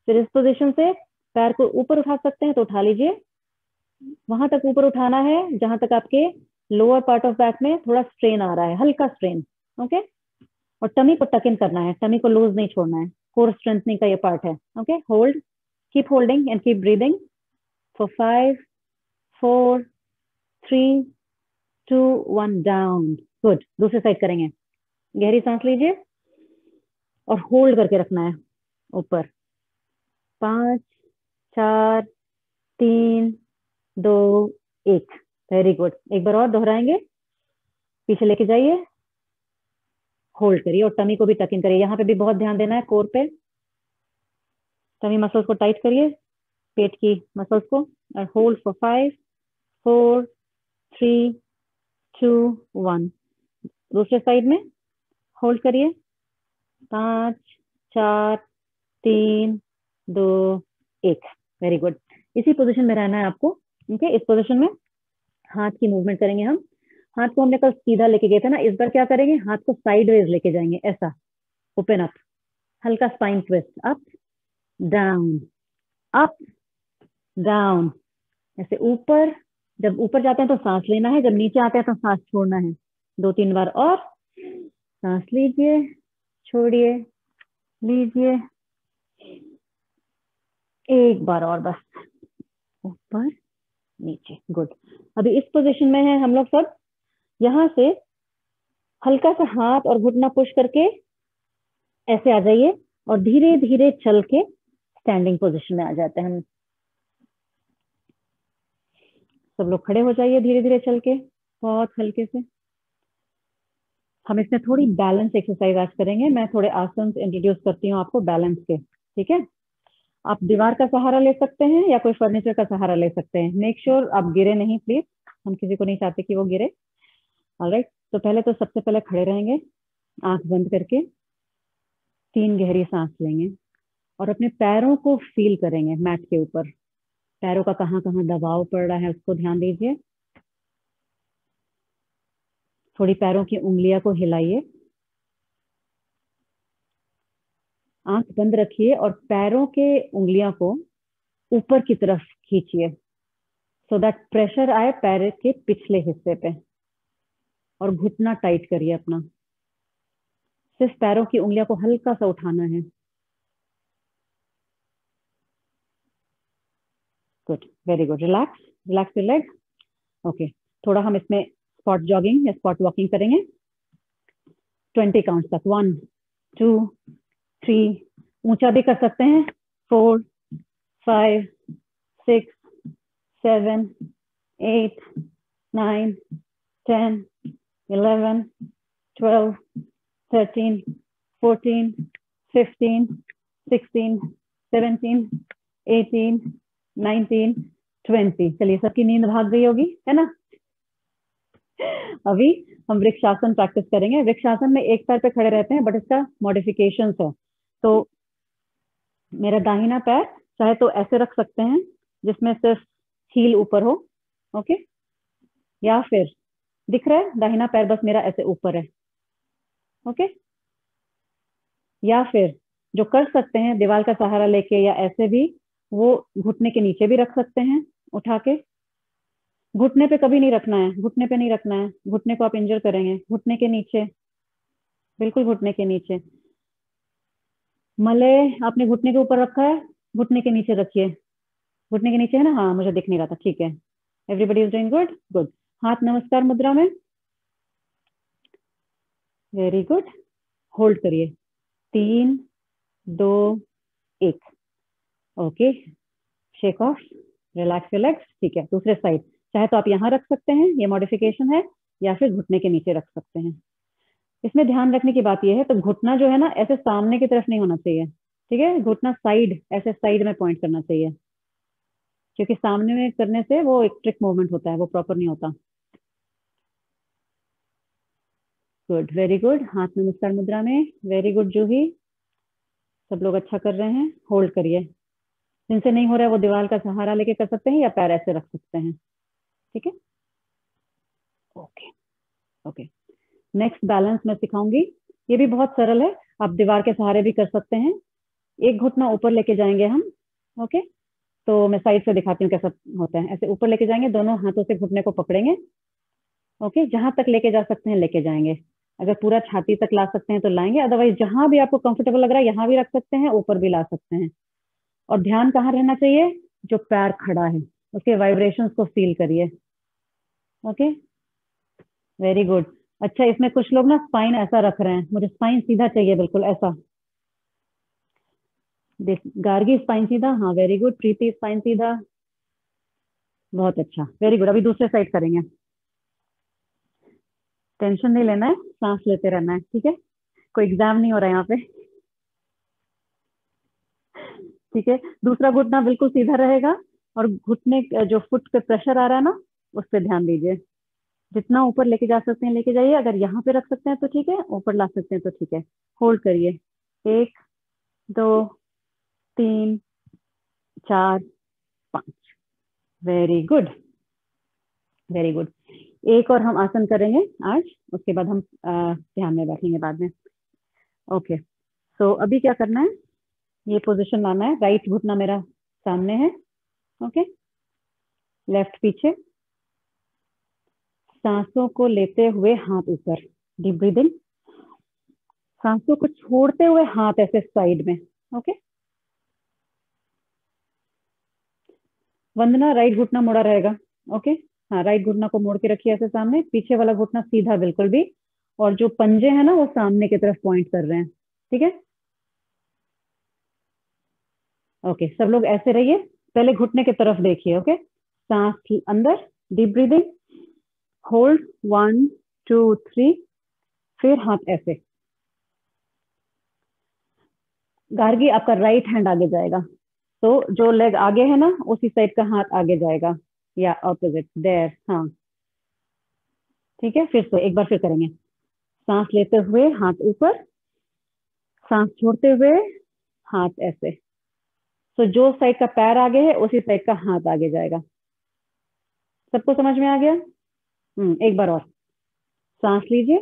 फिर इस पोजीशन से पैर को ऊपर उठा सकते हैं तो उठा लीजिए, वहां तक ऊपर उठाना है जहां तक आपके लोअर पार्ट ऑफ बैक में थोड़ा स्ट्रेन आ रहा है, हल्का स्ट्रेन। ओके, और टमी को टक इन करना है, टमी को लूज नहीं छोड़ना है, कोर स्ट्रेंथनिंग का ये पार्ट है। Okay, hold, keep holding and keep breathing for 5, 4, 3, 2, 1, down. Good, दूसरी साइड करेंगे। गहरी सांस लीजिए और होल्ड करके रखना है ऊपर। 5, 4, 3, 2, 1। वेरी गुड, एक बार और दोहराएंगे। पीछे लेके जाइए, होल्ड करिए और टमी को भी टक इन करिए। यहाँ पे भी बहुत ध्यान देना है कोर पे, टमी मसल्स को टाइट करिए, पेट की मसल्स को, और होल्ड फॉर 5, 4, 3, 2, 1। दूसरे साइड में होल्ड करिए, 5, 4, 3, 2, 1। वेरी गुड, इसी पोजीशन में रहना है आपको। ठीक है, इस पोजीशन में हाथ की मूवमेंट करेंगे हम। हाथ को हमने कल सीधा लेके गए थे ना, इस बार क्या करेंगे, हाथ को साइडवेज लेके जाएंगे, ऐसा ओपन अप, हल्का spine twist, up down, up down, ऐसे ऊपर। जब ऊपर जाते हैं तो सांस लेना है, जब नीचे आते हैं तो सांस छोड़ना है। 2-3 बार और, सांस लीजिए, छोड़िए, लीजिए, एक बार और बस, ऊपर नीचे। गुड। अभी इस पोजीशन में है हम लोग सब, यहाँ से हल्का सा हाथ और घुटना पुश करके ऐसे आ जाइए और धीरे धीरे चल के स्टैंडिंग पोजीशन में आ जाते हैं हम। सब लोग खड़े हो जाइए धीरे धीरे चल के, बहुत हल्के से। हम इसमें थोड़ी बैलेंस एक्सरसाइज आज करेंगे। मैं थोड़े आसन इंट्रोड्यूस करती हूँ आपको बैलेंस के, ठीक है। आप दीवार का सहारा ले सकते हैं या कोई फर्नीचर का सहारा ले सकते हैं। मेक श्योर आप गिरे नहीं प्लीज, हम किसी को नहीं चाहते कि वो गिरे। ऑलराइट, तो पहले तो सबसे पहले खड़े रहेंगे, आंख बंद करके 3 गहरी सांस लेंगे और अपने पैरों को फील करेंगे मैट के ऊपर। पैरों का कहाँ कहाँ दबाव पड़ रहा है उसको ध्यान दीजिए। थोड़ी पैरों की उंगलियां को हिलाइए, आंख बंद रखिए और पैरों के उंगलियां को ऊपर की तरफ खींचिए सो दैट प्रेशर आए पैर के पिछले हिस्से पे, और घुटना टाइट करिए अपना। सिर्फ पैरों की उंगलियों को हल्का सा उठाना है। Good, very good. Relax, relax your leg. Okay, थोड़ा हम इसमें स्पॉट जॉगिंग या स्पॉट वॉकिंग करेंगे 20 काउंट तक। 1 2 3, ऊंचा भी कर सकते हैं, 4 5 6 7 8 9 10 11 12 13 14 15 16 17 18 19 20। चलिए, सबकी नींद भाग गई होगी, है ना। अभी हम वृक्षासन प्रैक्टिस करेंगे। वृक्षासन में एक पैर पे खड़े रहते हैं, बट इसका मॉडिफिकेशंस है। तो मेरा दाहिना पैर चाहे तो ऐसे रख सकते हैं जिसमें सिर्फ हील ऊपर हो, ओके, या फिर दिख रहा है दाहिना पैर बस मेरा ऐसे ऊपर है, ओके। या फिर जो कर सकते हैं दीवार का सहारा लेके या ऐसे भी, वो घुटने के नीचे भी रख सकते हैं उठा के। घुटने पे कभी नहीं रखना है, घुटने पे नहीं रखना है, घुटने को आप इंजर करेंगे। घुटने के नीचे, बिल्कुल घुटने के नीचे। मलय आपने घुटने के ऊपर रखा है, घुटने के नीचे रखिए। घुटने के नीचे है ना, हाँ मुझे दिख नहीं रहा था, ठीक है। Everybody is doing good, good. हाथ नमस्कार मुद्रा में, वेरी गुड। होल्ड करिए, 3 2 1, okay. Shake of, relax relax, ठीक है। दूसरे साइड चाहे तो आप यहाँ रख सकते हैं, ये मॉडिफिकेशन है, या फिर घुटने के नीचे रख सकते हैं। इसमें ध्यान रखने की बात यह है, तो घुटना जो है ना ऐसे सामने की तरफ नहीं होना चाहिए, ठीक है। घुटना साइड, ऐसे साइड में पॉइंट करना चाहिए, क्योंकि सामने में करने से वो एक ट्रिक मूवमेंट होता है, वो प्रॉपर नहीं होता। Good, very good. हाथ नमस्कार मुद्रा में, वेरी गुड जूही। सब लोग अच्छा कर रहे हैं। होल्ड करिए। जिनसे नहीं हो रहा है वो दीवार का सहारा लेके कर सकते हैं या पैर ऐसे रख सकते हैं, ठीक है। ओके ओके, नेक्स्ट बैलेंस मैं सिखाऊंगी। ये भी बहुत सरल है, आप दीवार के सहारे भी कर सकते हैं। एक घुटना ऊपर लेके जाएंगे हम, ओके। तो मैं साइड से दिखाती हूँ कैसा होता है। ऐसे ऊपर लेके जाएंगे, दोनों हाथों से घुटने को पकड़ेंगे, ओके। जहां तक लेके जा सकते हैं लेके जाएंगे। अगर पूरा छाती तक ला सकते हैं तो लाएंगे, अदरवाइज जहां भी आपको कंफर्टेबल लग रहा है यहाँ भी रख सकते हैं, ऊपर भी ला सकते हैं। और ध्यान कहाँ रहना चाहिए, जो पैर खड़ा है उसके वाइब्रेशंस को फील करिए, ओके। Very good. अच्छा, इसमें कुछ लोग ना स्पाइन ऐसा रख रहे हैं, मुझे स्पाइन सीधा चाहिए, बिल्कुल ऐसा। देख, गार्गी स्पाइन सीधा, हाँ वेरी गुड। प्रीति स्पाइन सीधा, बहुत अच्छा, वेरी गुड। अभी दूसरे साइड करेंगे। टेंशन नहीं लेना है, सांस लेते रहना है, ठीक है। कोई एग्जाम नहीं हो रहा है यहाँ पे, ठीक है। दूसरा घुटना बिल्कुल सीधा रहेगा, और घुटने जो फुट पे प्रेशर आ रहा है ना, उस पर ध्यान दीजिए। जितना ऊपर लेके जा सकते हैं लेके जाइए, अगर यहाँ पे रख सकते हैं तो ठीक है, ऊपर ला सकते हैं तो ठीक है। होल्ड करिए, 1 2 3 4 5, वेरी गुड, वेरी गुड। एक और हम आसन करेंगे आज, उसके बाद हम ध्यान में बैठेंगे बाद में, ओके। सो अभी क्या करना है, ये पोजीशन लाना है। राइट घुटना मेरा सामने है, ओके, लेफ्ट पीछे। सांसों को लेते हुए हाथ ऊपर, डीप ब्रीदिंग। सांसों को छोड़ते हुए हाथ ऐसे साइड में, ओके। वंदना, राइट घुटना मुड़ा रहेगा, ओके। हाँ, राइट घुटना को मोड़ के रखिए ऐसे सामने, पीछे वाला घुटना सीधा बिल्कुल भी, और जो पंजे हैं ना वो सामने की तरफ पॉइंट कर रहे हैं, ठीक है। ओके, सब लोग ऐसे रहिए, पहले घुटने की तरफ देखिए, ओके। सांस अंदर, डीप ब्रीदिंग, होल्ड 1 2 3, फिर हाथ ऐसे। गार्गी आपका राइट हैंड आगे जाएगा, तो जो लेग आगे है ना उसी साइड का हाथ आगे जाएगा, या ऑपोजिट देयर। हाँ ठीक है, फिर से एक बार फिर करेंगे। सांस लेते हुए हाथ ऊपर, सांस छोड़ते हुए हाथ ऐसे। तो जो साइड का पैर आगे है उसी साइड का हाथ आगे जाएगा। सबको समझ में आ गया? एक बार और। सांस लीजिए,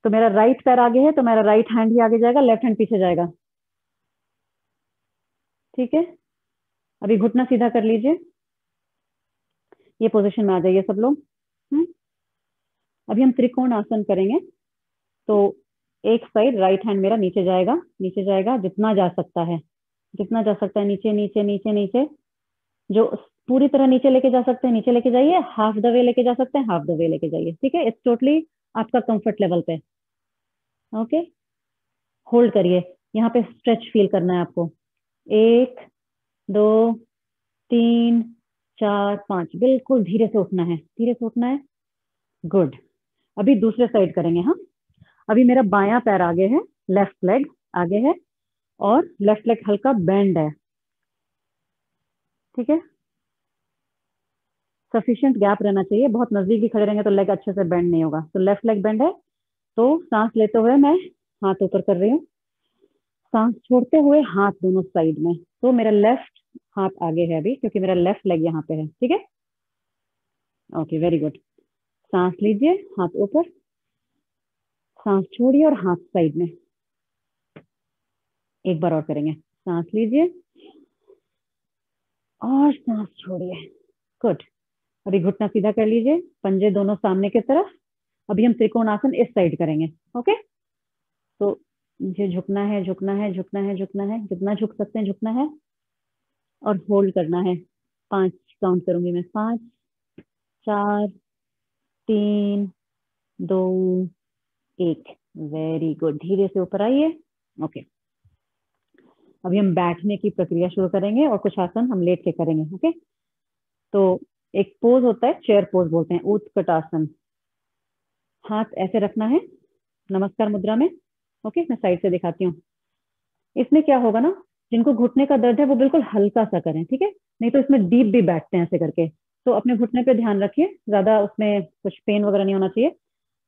तो मेरा राइट पैर आगे है तो मेरा राइट हैंड ही आगे जाएगा, लेफ्ट हैंड पीछे जाएगा। ठीक है, अभी घुटना सीधा कर लीजिए, ये पोजीशन में आ जाइए सब लोग। अभी हम त्रिकोण आसन करेंगे। तो एक साइड राइट हैंड मेरा नीचे जाएगा, नीचे जाएगा जितना जा सकता है, जितना जा सकता है, नीचे नीचे नीचे नीचे। जो पूरी तरह नीचे लेके जा सकते हैं नीचे लेके जाइए, हाफ द वे लेके जा सकते हैं हाफ द वे लेके जाइए। ठीक है, इट्स टोटली आपका कंफर्ट लेवल पे। ओके, होल्ड करिए, यहाँ पे स्ट्रेच फील करना है आपको। 1 2 3 4 5, बिल्कुल धीरे से उठना है, धीरे से उठना है। गुड। अभी दूसरे साइड करेंगे। हाँ, अभी मेरा बायां पैर आगे है, लेफ्ट लेग आगे है, और लेफ्ट लेग हल्का बेंड है। ठीक है, सफिशिएंट गैप रहना चाहिए, बहुत नजदीक भी खड़े रहेंगे तो लेग अच्छे से बेंड नहीं होगा। तो लेफ्ट लेग बेंड है, तो सांस लेते हुए मैं हाथ ऊपर कर रही हूँ, सांस छोड़ते हुए हाथ दोनों साइड में। तो मेरा लेफ्ट हाथ आगे है अभी, क्योंकि मेरा लेफ्ट लेग यहाँ पे है। ठीक है, ओके, वेरी गुड। सांस लीजिए, हाथ ऊपर, सांस छोड़िए और हाथ साइड में। एक बार और करेंगे। सांस लीजिए और सांस छोड़िए। गुड। अभी घुटना सीधा कर लीजिए, पंजे दोनों सामने की तरफ। अभी हम त्रिकोण आसन इस साइड करेंगे। ओके, तो मुझे झुकना है झुकना है झुकना है झुकना है, जितना झुक सकते हैं झुकना है, और होल्ड करना है। 5 काउंट करूंगी मैं, 5 4 3 2 1। वेरी गुड, धीरे से ऊपर आइए। ओके, अभी हम बैठने की प्रक्रिया शुरू करेंगे और कुछ आसन हम लेट के करेंगे। ओके, तो एक पोज होता है, चेयर पोज बोलते हैं, उत्कट आसन। हाथ ऐसे रखना है नमस्कार मुद्रा में। ओके, मैं साइड से दिखाती हूँ। इसमें क्या होगा ना, जिनको घुटने का दर्द है वो बिल्कुल हल्का सा करें, ठीक है, नहीं तो इसमें डीप भी बैठते हैं ऐसे करके। तो अपने घुटने पे ध्यान रखिए, ज्यादा उसमें कुछ पेन वगैरह नहीं होना चाहिए।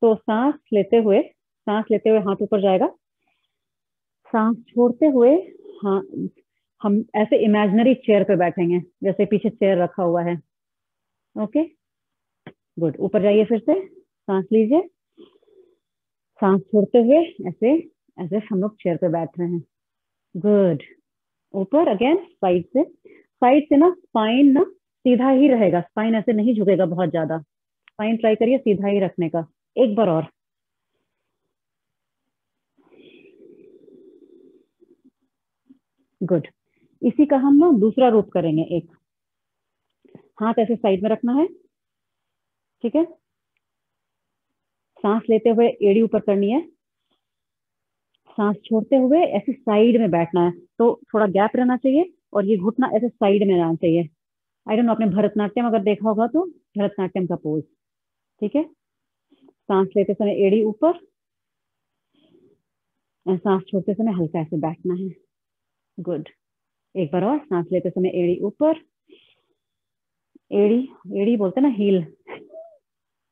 तो सांस लेते हुए हाथ ऊपर जाएगा, सांस छोड़ते हुए हाँ, हम ऐसे इमेजिनरी चेयर पे बैठेंगे जैसे पीछे चेयर रखा हुआ है। Okay, good. ऊपर जाइए, फिर से सांस लीजिए, सांस छोड़ते हुए ऐसे ऐसे हम लोग चेयर पे बैठ रहे हैं। गुड। ऊपर अगेन, साइड से ना स्पाइन ना सीधा ही रहेगा, स्पाइन ऐसे नहीं झुकेगा बहुत ज्यादा। स्पाइन ट्राई करिए सीधा ही रखने का। एक बार और। गुड। इसी का हम ना दूसरा रूप करेंगे। एक हाथ ऐसे साइड में रखना है, ठीक है, सांस लेते हुए एड़ी ऊपर करनी है, सांस छोड़ते हुए ऐसे साइड में बैठना है। तो थोड़ा गैप रहना चाहिए और ये घुटना ऐसे साइड में रहना चाहिए। आई डोंट नो, आपने भरतनाट्यम अगर देखा होगा तो भरतनाट्यम का पोज। ठीक है, सांस लेते समय एड़ी ऊपर, सांस छोड़ते समय हल्का ऐसे बैठना है। गुड। एक बार और, सांस लेते समय एड़ी ऊपर, एड़ी एड़ी बोलते हैं ना, हील,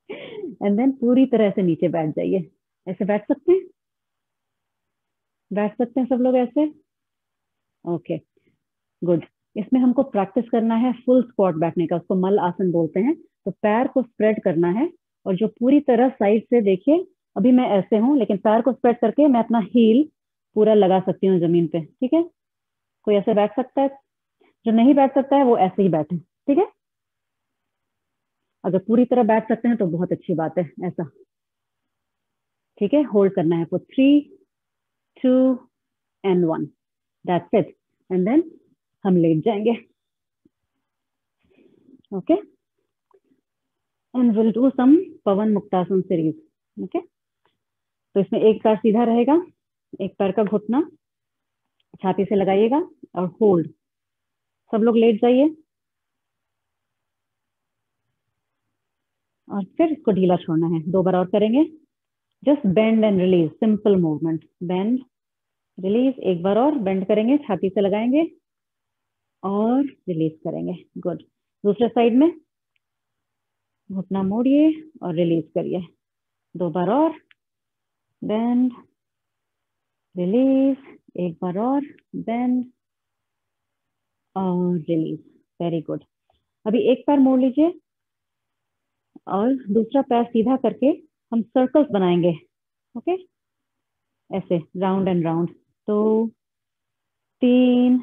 एंड देन पूरी तरह से नीचे बैठ जाइए। ऐसे बैठ सकते हैं, बैठ सकते हैं सब लोग ऐसे। Okay, good. इसमें हमको प्रैक्टिस करना है फुल स्क्वाट बैठने का, उसको मल आसन बोलते हैं। तो पैर को स्प्रेड करना है, और जो पूरी तरह साइड से देखिए, अभी मैं ऐसे हूं लेकिन पैर को स्प्रेड करके मैं अपना हील पूरा लगा सकती हूँ जमीन पे। ठीक है, कोई ऐसे बैठ सकता है? जो नहीं बैठ सकता है वो ऐसे ही बैठे। ठीक है, अगर पूरी तरह बैठ सकते हैं तो बहुत अच्छी बात है ऐसा। ठीक है, होल्ड करना है for 3 2 and 1, that's it, and then हम लेट जाएंगे। Okay, and will do some Pawanmuktasana series. Okay, तो इसमें एक पैर सीधा रहेगा, एक पैर का घुटना छाती से लगाइएगा और होल्ड। सब लोग लेट जाइए। और फिर इसको ढीला छोड़ना है। 2 बार और करेंगे। Just bend and release, simple movement, bend release. एक बार और बेंड करेंगे, छाती से लगाएंगे और रिलीज करेंगे। गुड। दूसरे साइड में घुटना मोड़िए और रिलीज करिए। 2 बार और, बेंड रिलीज। एक बार और, बेंड और रिलीज। Very good. अभी एक पैर मोड़ लीजिए और दूसरा पैर सीधा करके हम सर्कल्स बनाएंगे। ओके, ऐसे राउंड एंड राउंड। तो 3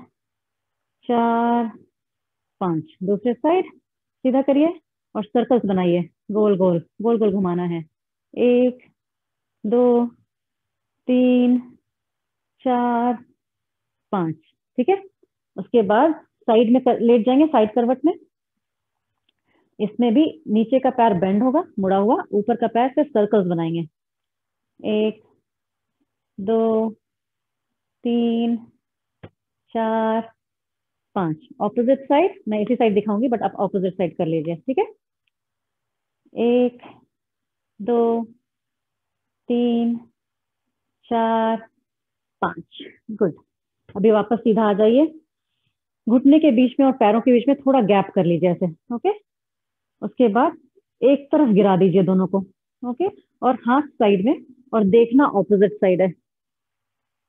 4 5, दूसरे साइड सीधा करिए और सर्कल्स बनाइए। गोल गोल गोल गोल घुमाना है। 1 2 3 4 5। ठीक है। उसके बाद साइड में लेट जाएंगे, साइड करवट में। इसमें भी नीचे का पैर बेंड होगा, मुड़ा हुआ, ऊपर का पैर से सर्कल्स बनाएंगे। 1 2 3 4 5। ऑपोजिट साइड, मैं इसी साइड दिखाऊंगी बट आप ऑपोजिट साइड कर लीजिए। ठीक है। 1 2 3 4 5। गुड। अभी वापस सीधा आ जाइए। घुटने के बीच में और पैरों के बीच में थोड़ा गैप कर लीजिए ऐसे। ओके। उसके बाद एक तरफ गिरा दीजिए दोनों को। ओके। और हाथ साइड में, और देखना ऑपोजिट साइड है।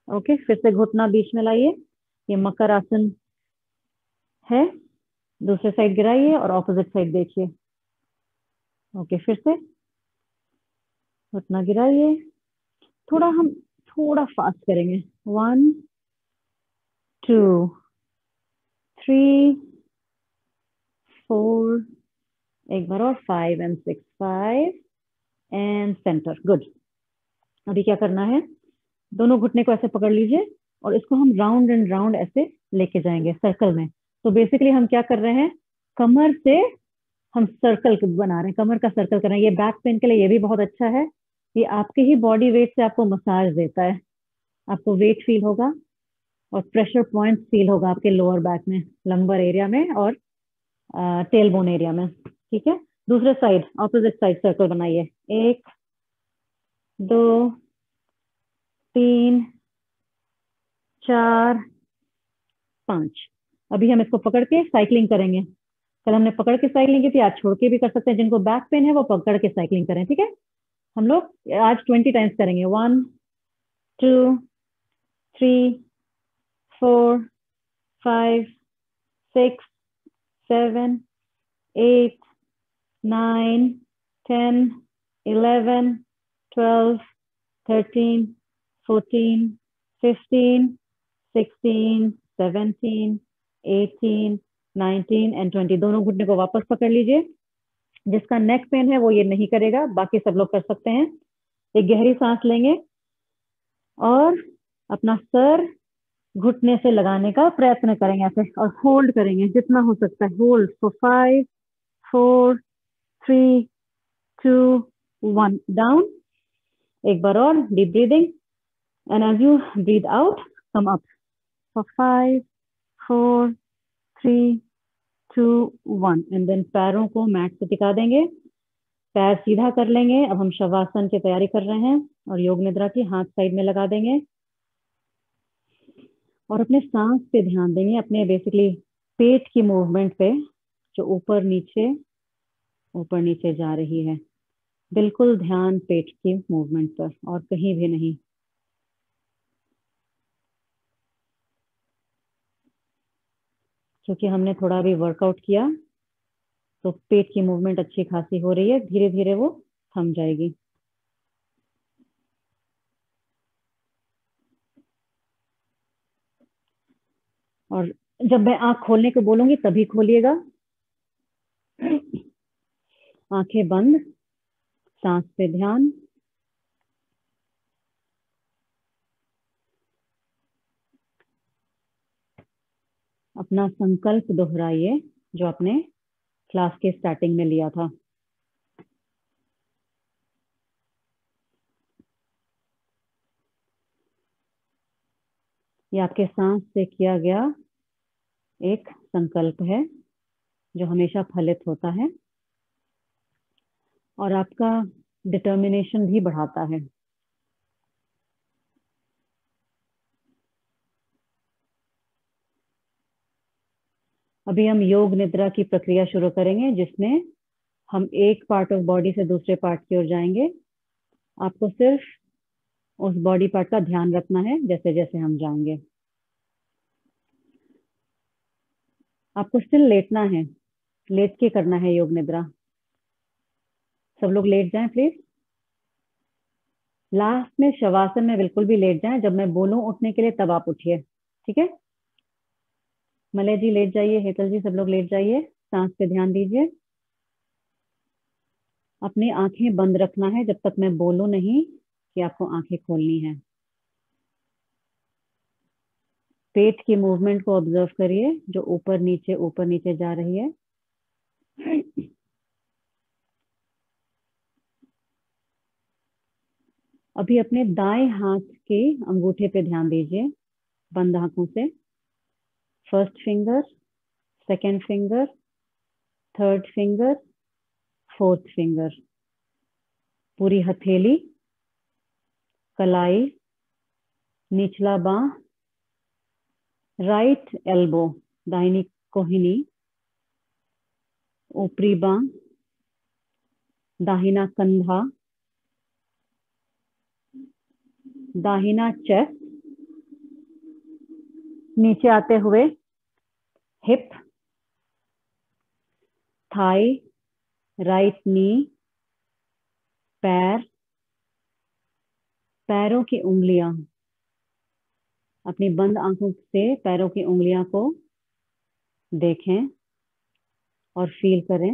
ओके। फिर से घुटना बीच में लाइए, ये मकर आसन है। दूसरे साइड गिराइए और ऑपोजिट साइड देखिए। ओके। फिर से घुटना गिराइए। हम थोड़ा फास्ट करेंगे। 1 2 3 4, एक बार और 5 एंड 6, 5 एंड सेंटर। गुड। अभी क्या करना है, दोनों घुटने को ऐसे पकड़ लीजिए और इसको हम राउंड एंड राउंड ऐसे लेके जाएंगे सर्कल में। तो बेसिकली हम क्या कर रहे हैं, कमर से हम सर्कल बना रहे हैं, कमर का सर्कल कर रहे हैं। ये बैक पेन के लिए ये भी बहुत अच्छा है। ये आपके ही बॉडी वेट से आपको मसाज देता है। आपको वेट फील होगा और प्रेशर पॉइंट फील होगा आपके लोअर बैक में, लंबर एरिया में और टेल बोन एरिया में। ठीक है। दूसरे साइड, ऑपोजिट साइड सर्कल बनाइए। 1 2 3 4 5। अभी हम इसको पकड़ के साइकिलिंग करेंगे। कल हमने पकड़ के साइकिलिंग की थी, आज छोड़ के भी कर सकते हैं। जिनको बैक पेन है वो पकड़ के साइकिलिंग करें। ठीक है। हम लोग आज 20 टाइम्स करेंगे। 1 2 3 4 5 6 7 8 9 10 11 12 13 14 15 16 17 18 19 एंड 20। दोनों घुटने को वापस पकड़ लीजिए। जिसका नेक पेन है वो ये नहीं करेगा, बाकी सब लोग कर सकते हैं। एक गहरी सांस लेंगे और अपना सर घुटने से लगाने का प्रयत्न करेंगे ऐसे, और होल्ड करेंगे जितना हो सकता है। Hold for 5 4 3 2 1। डाउन। एक बार और deep breathing, and as you breathe out come up for 5 4 3 2 1। And then पैरों को मैट से टिका देंगे, पैर सीधा कर लेंगे। अब हम शवासन की तैयारी कर रहे हैं और योग निद्रा की, हाथ साइड में लगा देंगे और अपने सांस पे ध्यान देंगे, अपने बेसिकली पेट की मूवमेंट पे, जो ऊपर नीचे जा रही है। बिल्कुल ध्यान पेट की मूवमेंट पर और कहीं भी नहीं। क्योंकि हमने थोड़ा भी वर्कआउट किया तो पेट की मूवमेंट अच्छी खासी हो रही है, धीरे धीरे वो थम जाएगी। और जब मैं आंख खोलने को बोलूंगी तभी खोलिएगा। आंखें बंद, सांस पे ध्यान। अपना संकल्प दोहराइए जो आपने क्लास के स्टार्टिंग में लिया था। ये आपके सांस से किया गया एक संकल्प है जो हमेशा फलित होता है। और आपका डिटर्मिनेशन भी बढ़ाता है। अभी हम योग निद्रा की प्रक्रिया शुरू करेंगे, जिसमें हम एक पार्ट ऑफ बॉडी से दूसरे पार्ट की ओर जाएंगे। आपको सिर्फ उस बॉडी पार्ट का ध्यान रखना है जैसे जैसे हम जाएंगे। आपको स्टिल लेटना है, लेट के करना है योग निद्रा। सब लोग लेट जाएं प्लीज। लास्ट में शवासन में बिल्कुल भी लेट जाएं। जब मैं बोलूं उठने के लिए तब आप उठिए, ठीक है। मलय जी लेट जाइए, हेतल जी सब लोग लेट जाइए, सांस पे ध्यान दीजिए। अपनी आंखें बंद रखना है जब तक मैं बोलूं नहीं कि आपको आंखें खोलनी है। पेट की मूवमेंट को ऑब्जर्व करिए, जो ऊपर नीचे जा रही है। अभी अपने दाएं हाथ के अंगूठे पे ध्यान दीजिए, बंद आंखों से। First finger, second finger, third finger, fourth finger, पूरी हथेली, कलाई, निचला बांह, राइट एल्बो, दाहिनी कोहिनी, ऊपरी बांह, दाहिना कंधा, दाहिना चेस्ट, नीचे आते हुए हिप, थाई, राइट नी, पैर, पैरों की उंगलियां। अपनी बंद आंखों से पैरों की उंगलियां को देखें और फील करें।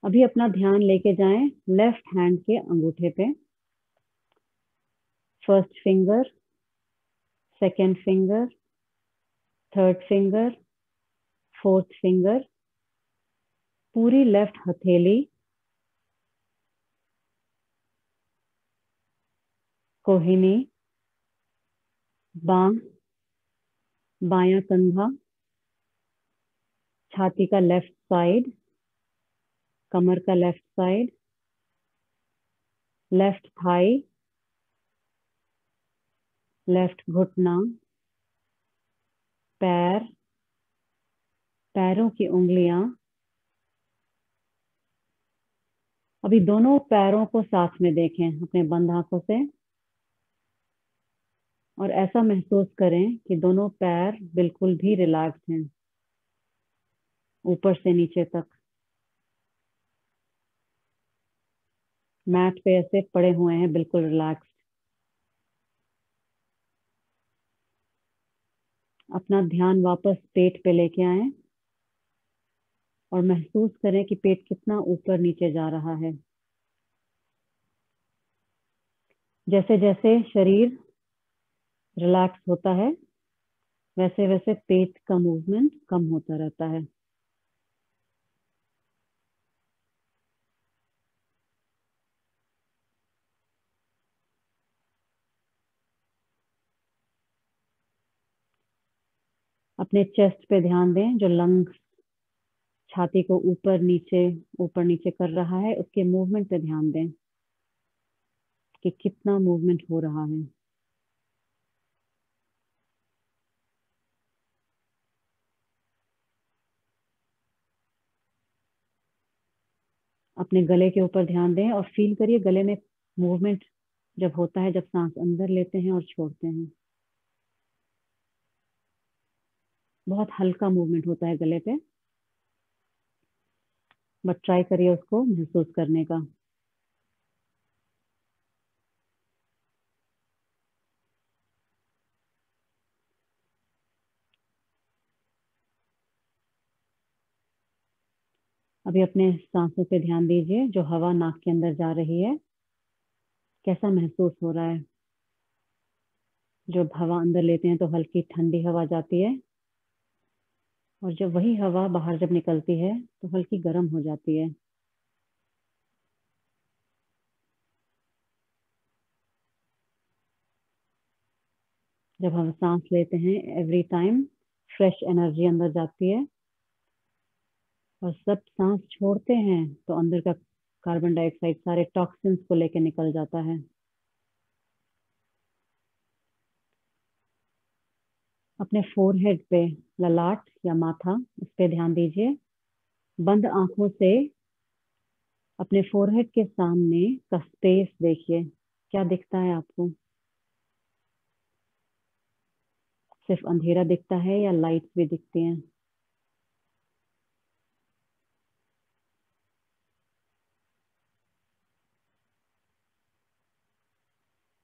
अभी अपना ध्यान लेके जाएं लेफ्ट हैंड के अंगूठे पे। First finger, second finger, third finger, fourth finger, पूरी लेफ्ट हथेली, कोहिनी, बांह, बायां कंधा, छाती का लेफ्ट साइड, कमर का left side, left thigh, left घुटना, पैर, पैरों की उंगलियां। अभी दोनों पैरों को साथ में देखें अपने बंद आंखों से, और ऐसा महसूस करें कि दोनों पैर बिल्कुल भी रिलैक्स हैं, ऊपर से नीचे तक मैट पे ऐसे पड़े हुए हैं, बिल्कुल रिलैक्स। अपना ध्यान वापस पेट पे लेके आए और महसूस करें कि पेट कितना ऊपर नीचे जा रहा है। जैसे जैसे शरीर रिलैक्स होता है, वैसे वैसे पेट का मूवमेंट कम होता रहता है। अपने चेस्ट पे ध्यान दें, जो लंग्स छाती को ऊपर नीचे कर रहा है, उसके मूवमेंट पे ध्यान दें कि कितना मूवमेंट हो रहा है। अपने गले के ऊपर ध्यान दें और फील करिए गले में मूवमेंट जब होता है, जब सांस अंदर लेते हैं और छोड़ते हैं। बहुत हल्का मूवमेंट होता है गले पे, बट ट्राई करिए उसको महसूस करने का। अभी अपने सांसों पे ध्यान दीजिए, जो हवा नाक के अंदर जा रही है, कैसा महसूस हो रहा है। जब हवा अंदर लेते हैं तो हल्की ठंडी हवा जाती है, और जब वही हवा बाहर जब निकलती है तो हल्की गर्म हो जाती है। जब हम सांस लेते हैं, एवरी टाइम फ्रेश एनर्जी अंदर जाती है, और सब सांस छोड़ते हैं तो अंदर का कार्बन डाइऑक्साइड सारे टॉक्सिन्स को लेकर निकल जाता है। अपने फोरहेड पे, ललाट या माथा, इस पे ध्यान दीजिए। बंद आंखों से अपने फोरहेड के सामने का स्पेस देखिए, क्या दिखता है आपको? सिर्फ अंधेरा दिखता है या लाइट्स भी दिखती हैं?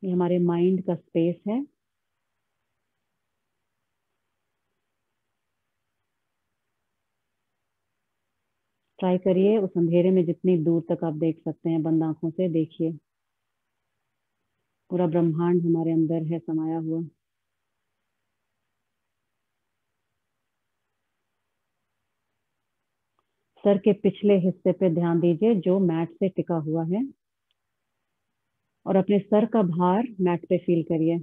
ये हमारे माइंड का स्पेस है। ट्राई करिए उस अंधेरे में जितनी दूर तक आप देख सकते हैं, बंद आंखों से देखिए। पूरा ब्रह्मांड हमारे अंदर है समाया हुआ। सर के पिछले हिस्से पे ध्यान दीजिए जो मैट से टिका हुआ है, और अपने सर का भार मैट पे फील करिए।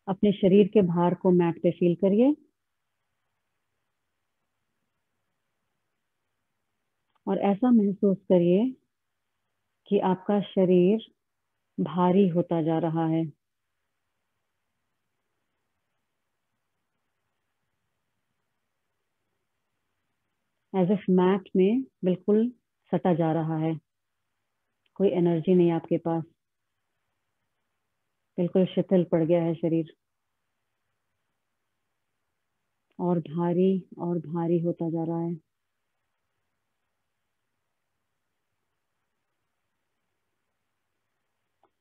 अपने शरीर के भार को मैट पे फील करिए, और ऐसा महसूस करिए कि आपका शरीर भारी होता जा रहा है। एज इफ मैट में बिल्कुल सटा जा रहा है, कोई एनर्जी नहीं आपके पास, बिल्कुल शिथिल पड़ गया है शरीर, और भारी होता जा रहा है।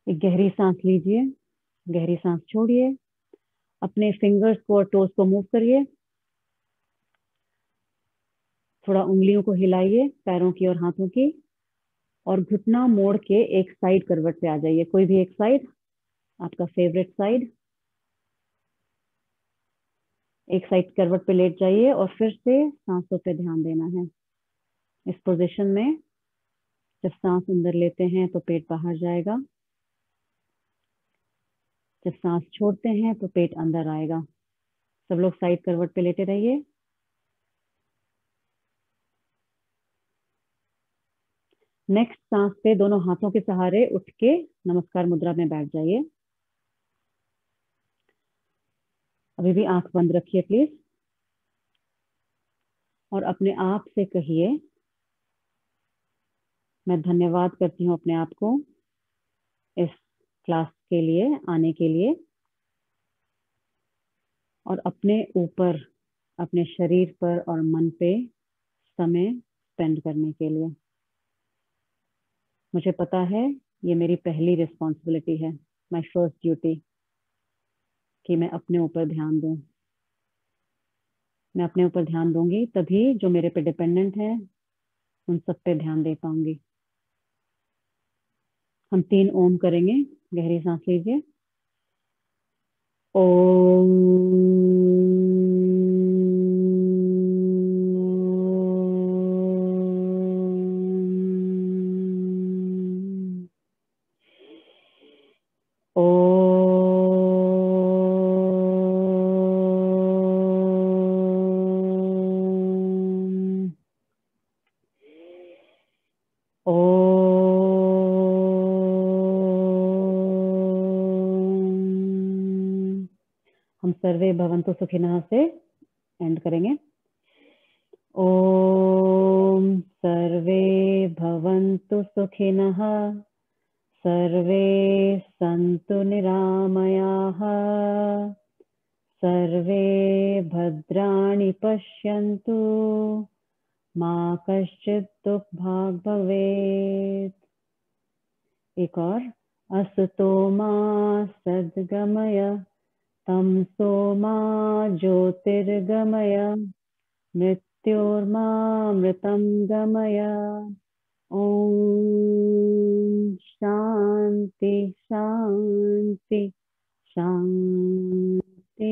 एक गहरी सांस लीजिए, गहरी सांस छोड़िए। अपने फिंगर्स को और टोस को मूव करिए। थोड़ा उंगलियों को हिलाइए, पैरों की और हाथों की, और घुटना मोड़ के एक साइड करवट पे आ जाइए, कोई भी एक साइड, आपका फेवरेट साइड। एक साइड करवट पे लेट जाइए और फिर से सांसों पे ध्यान देना है। इस पोजीशन में जब सांस अंदर लेते हैं तो पेट बाहर जाएगा, जब सांस छोड़ते हैं तो पेट अंदर आएगा। सब लोग साइड करवट पे लेटे रहिए। नेक्स्ट सांस पे दोनों हाथों के सहारे उठ के नमस्कार मुद्रा में बैठ जाइए। अभी भी आंख बंद रखिए प्लीज, और अपने आप से कहिए, मैं धन्यवाद करती हूँ अपने आप को इस क्लास के लिए आने के लिए, और अपने ऊपर, अपने शरीर पर और मन पे समय स्पेंड करने के लिए। मुझे पता है ये मेरी पहली रिस्पॉन्सिबिलिटी है, माय फर्स्ट ड्यूटी, कि मैं अपने ऊपर ध्यान दूं। मैं अपने ऊपर ध्यान दूंगी तभी जो मेरे पे डिपेंडेंट है उन सब पे ध्यान दे पाऊंगी। हम 3 ओम करेंगे। गहरी सांस लीजिए। ओम। ओम। ओम। हम सर्वे भवन्तु सुखिनः से एंड करेंगे। ओम सर्वे भवन्तु सुखिनः, सर्वे सन्तु निरामयाः, सर्वे भद्राणि पश्यन्तु, मा कश्चित् दुःखभाग् भवेत्। एक और। असतो मा सद्गमय, तमसो मा ज्योतिर्गमय, मृत्योर्मामृतं गमय। ओम शांति शांति शांति।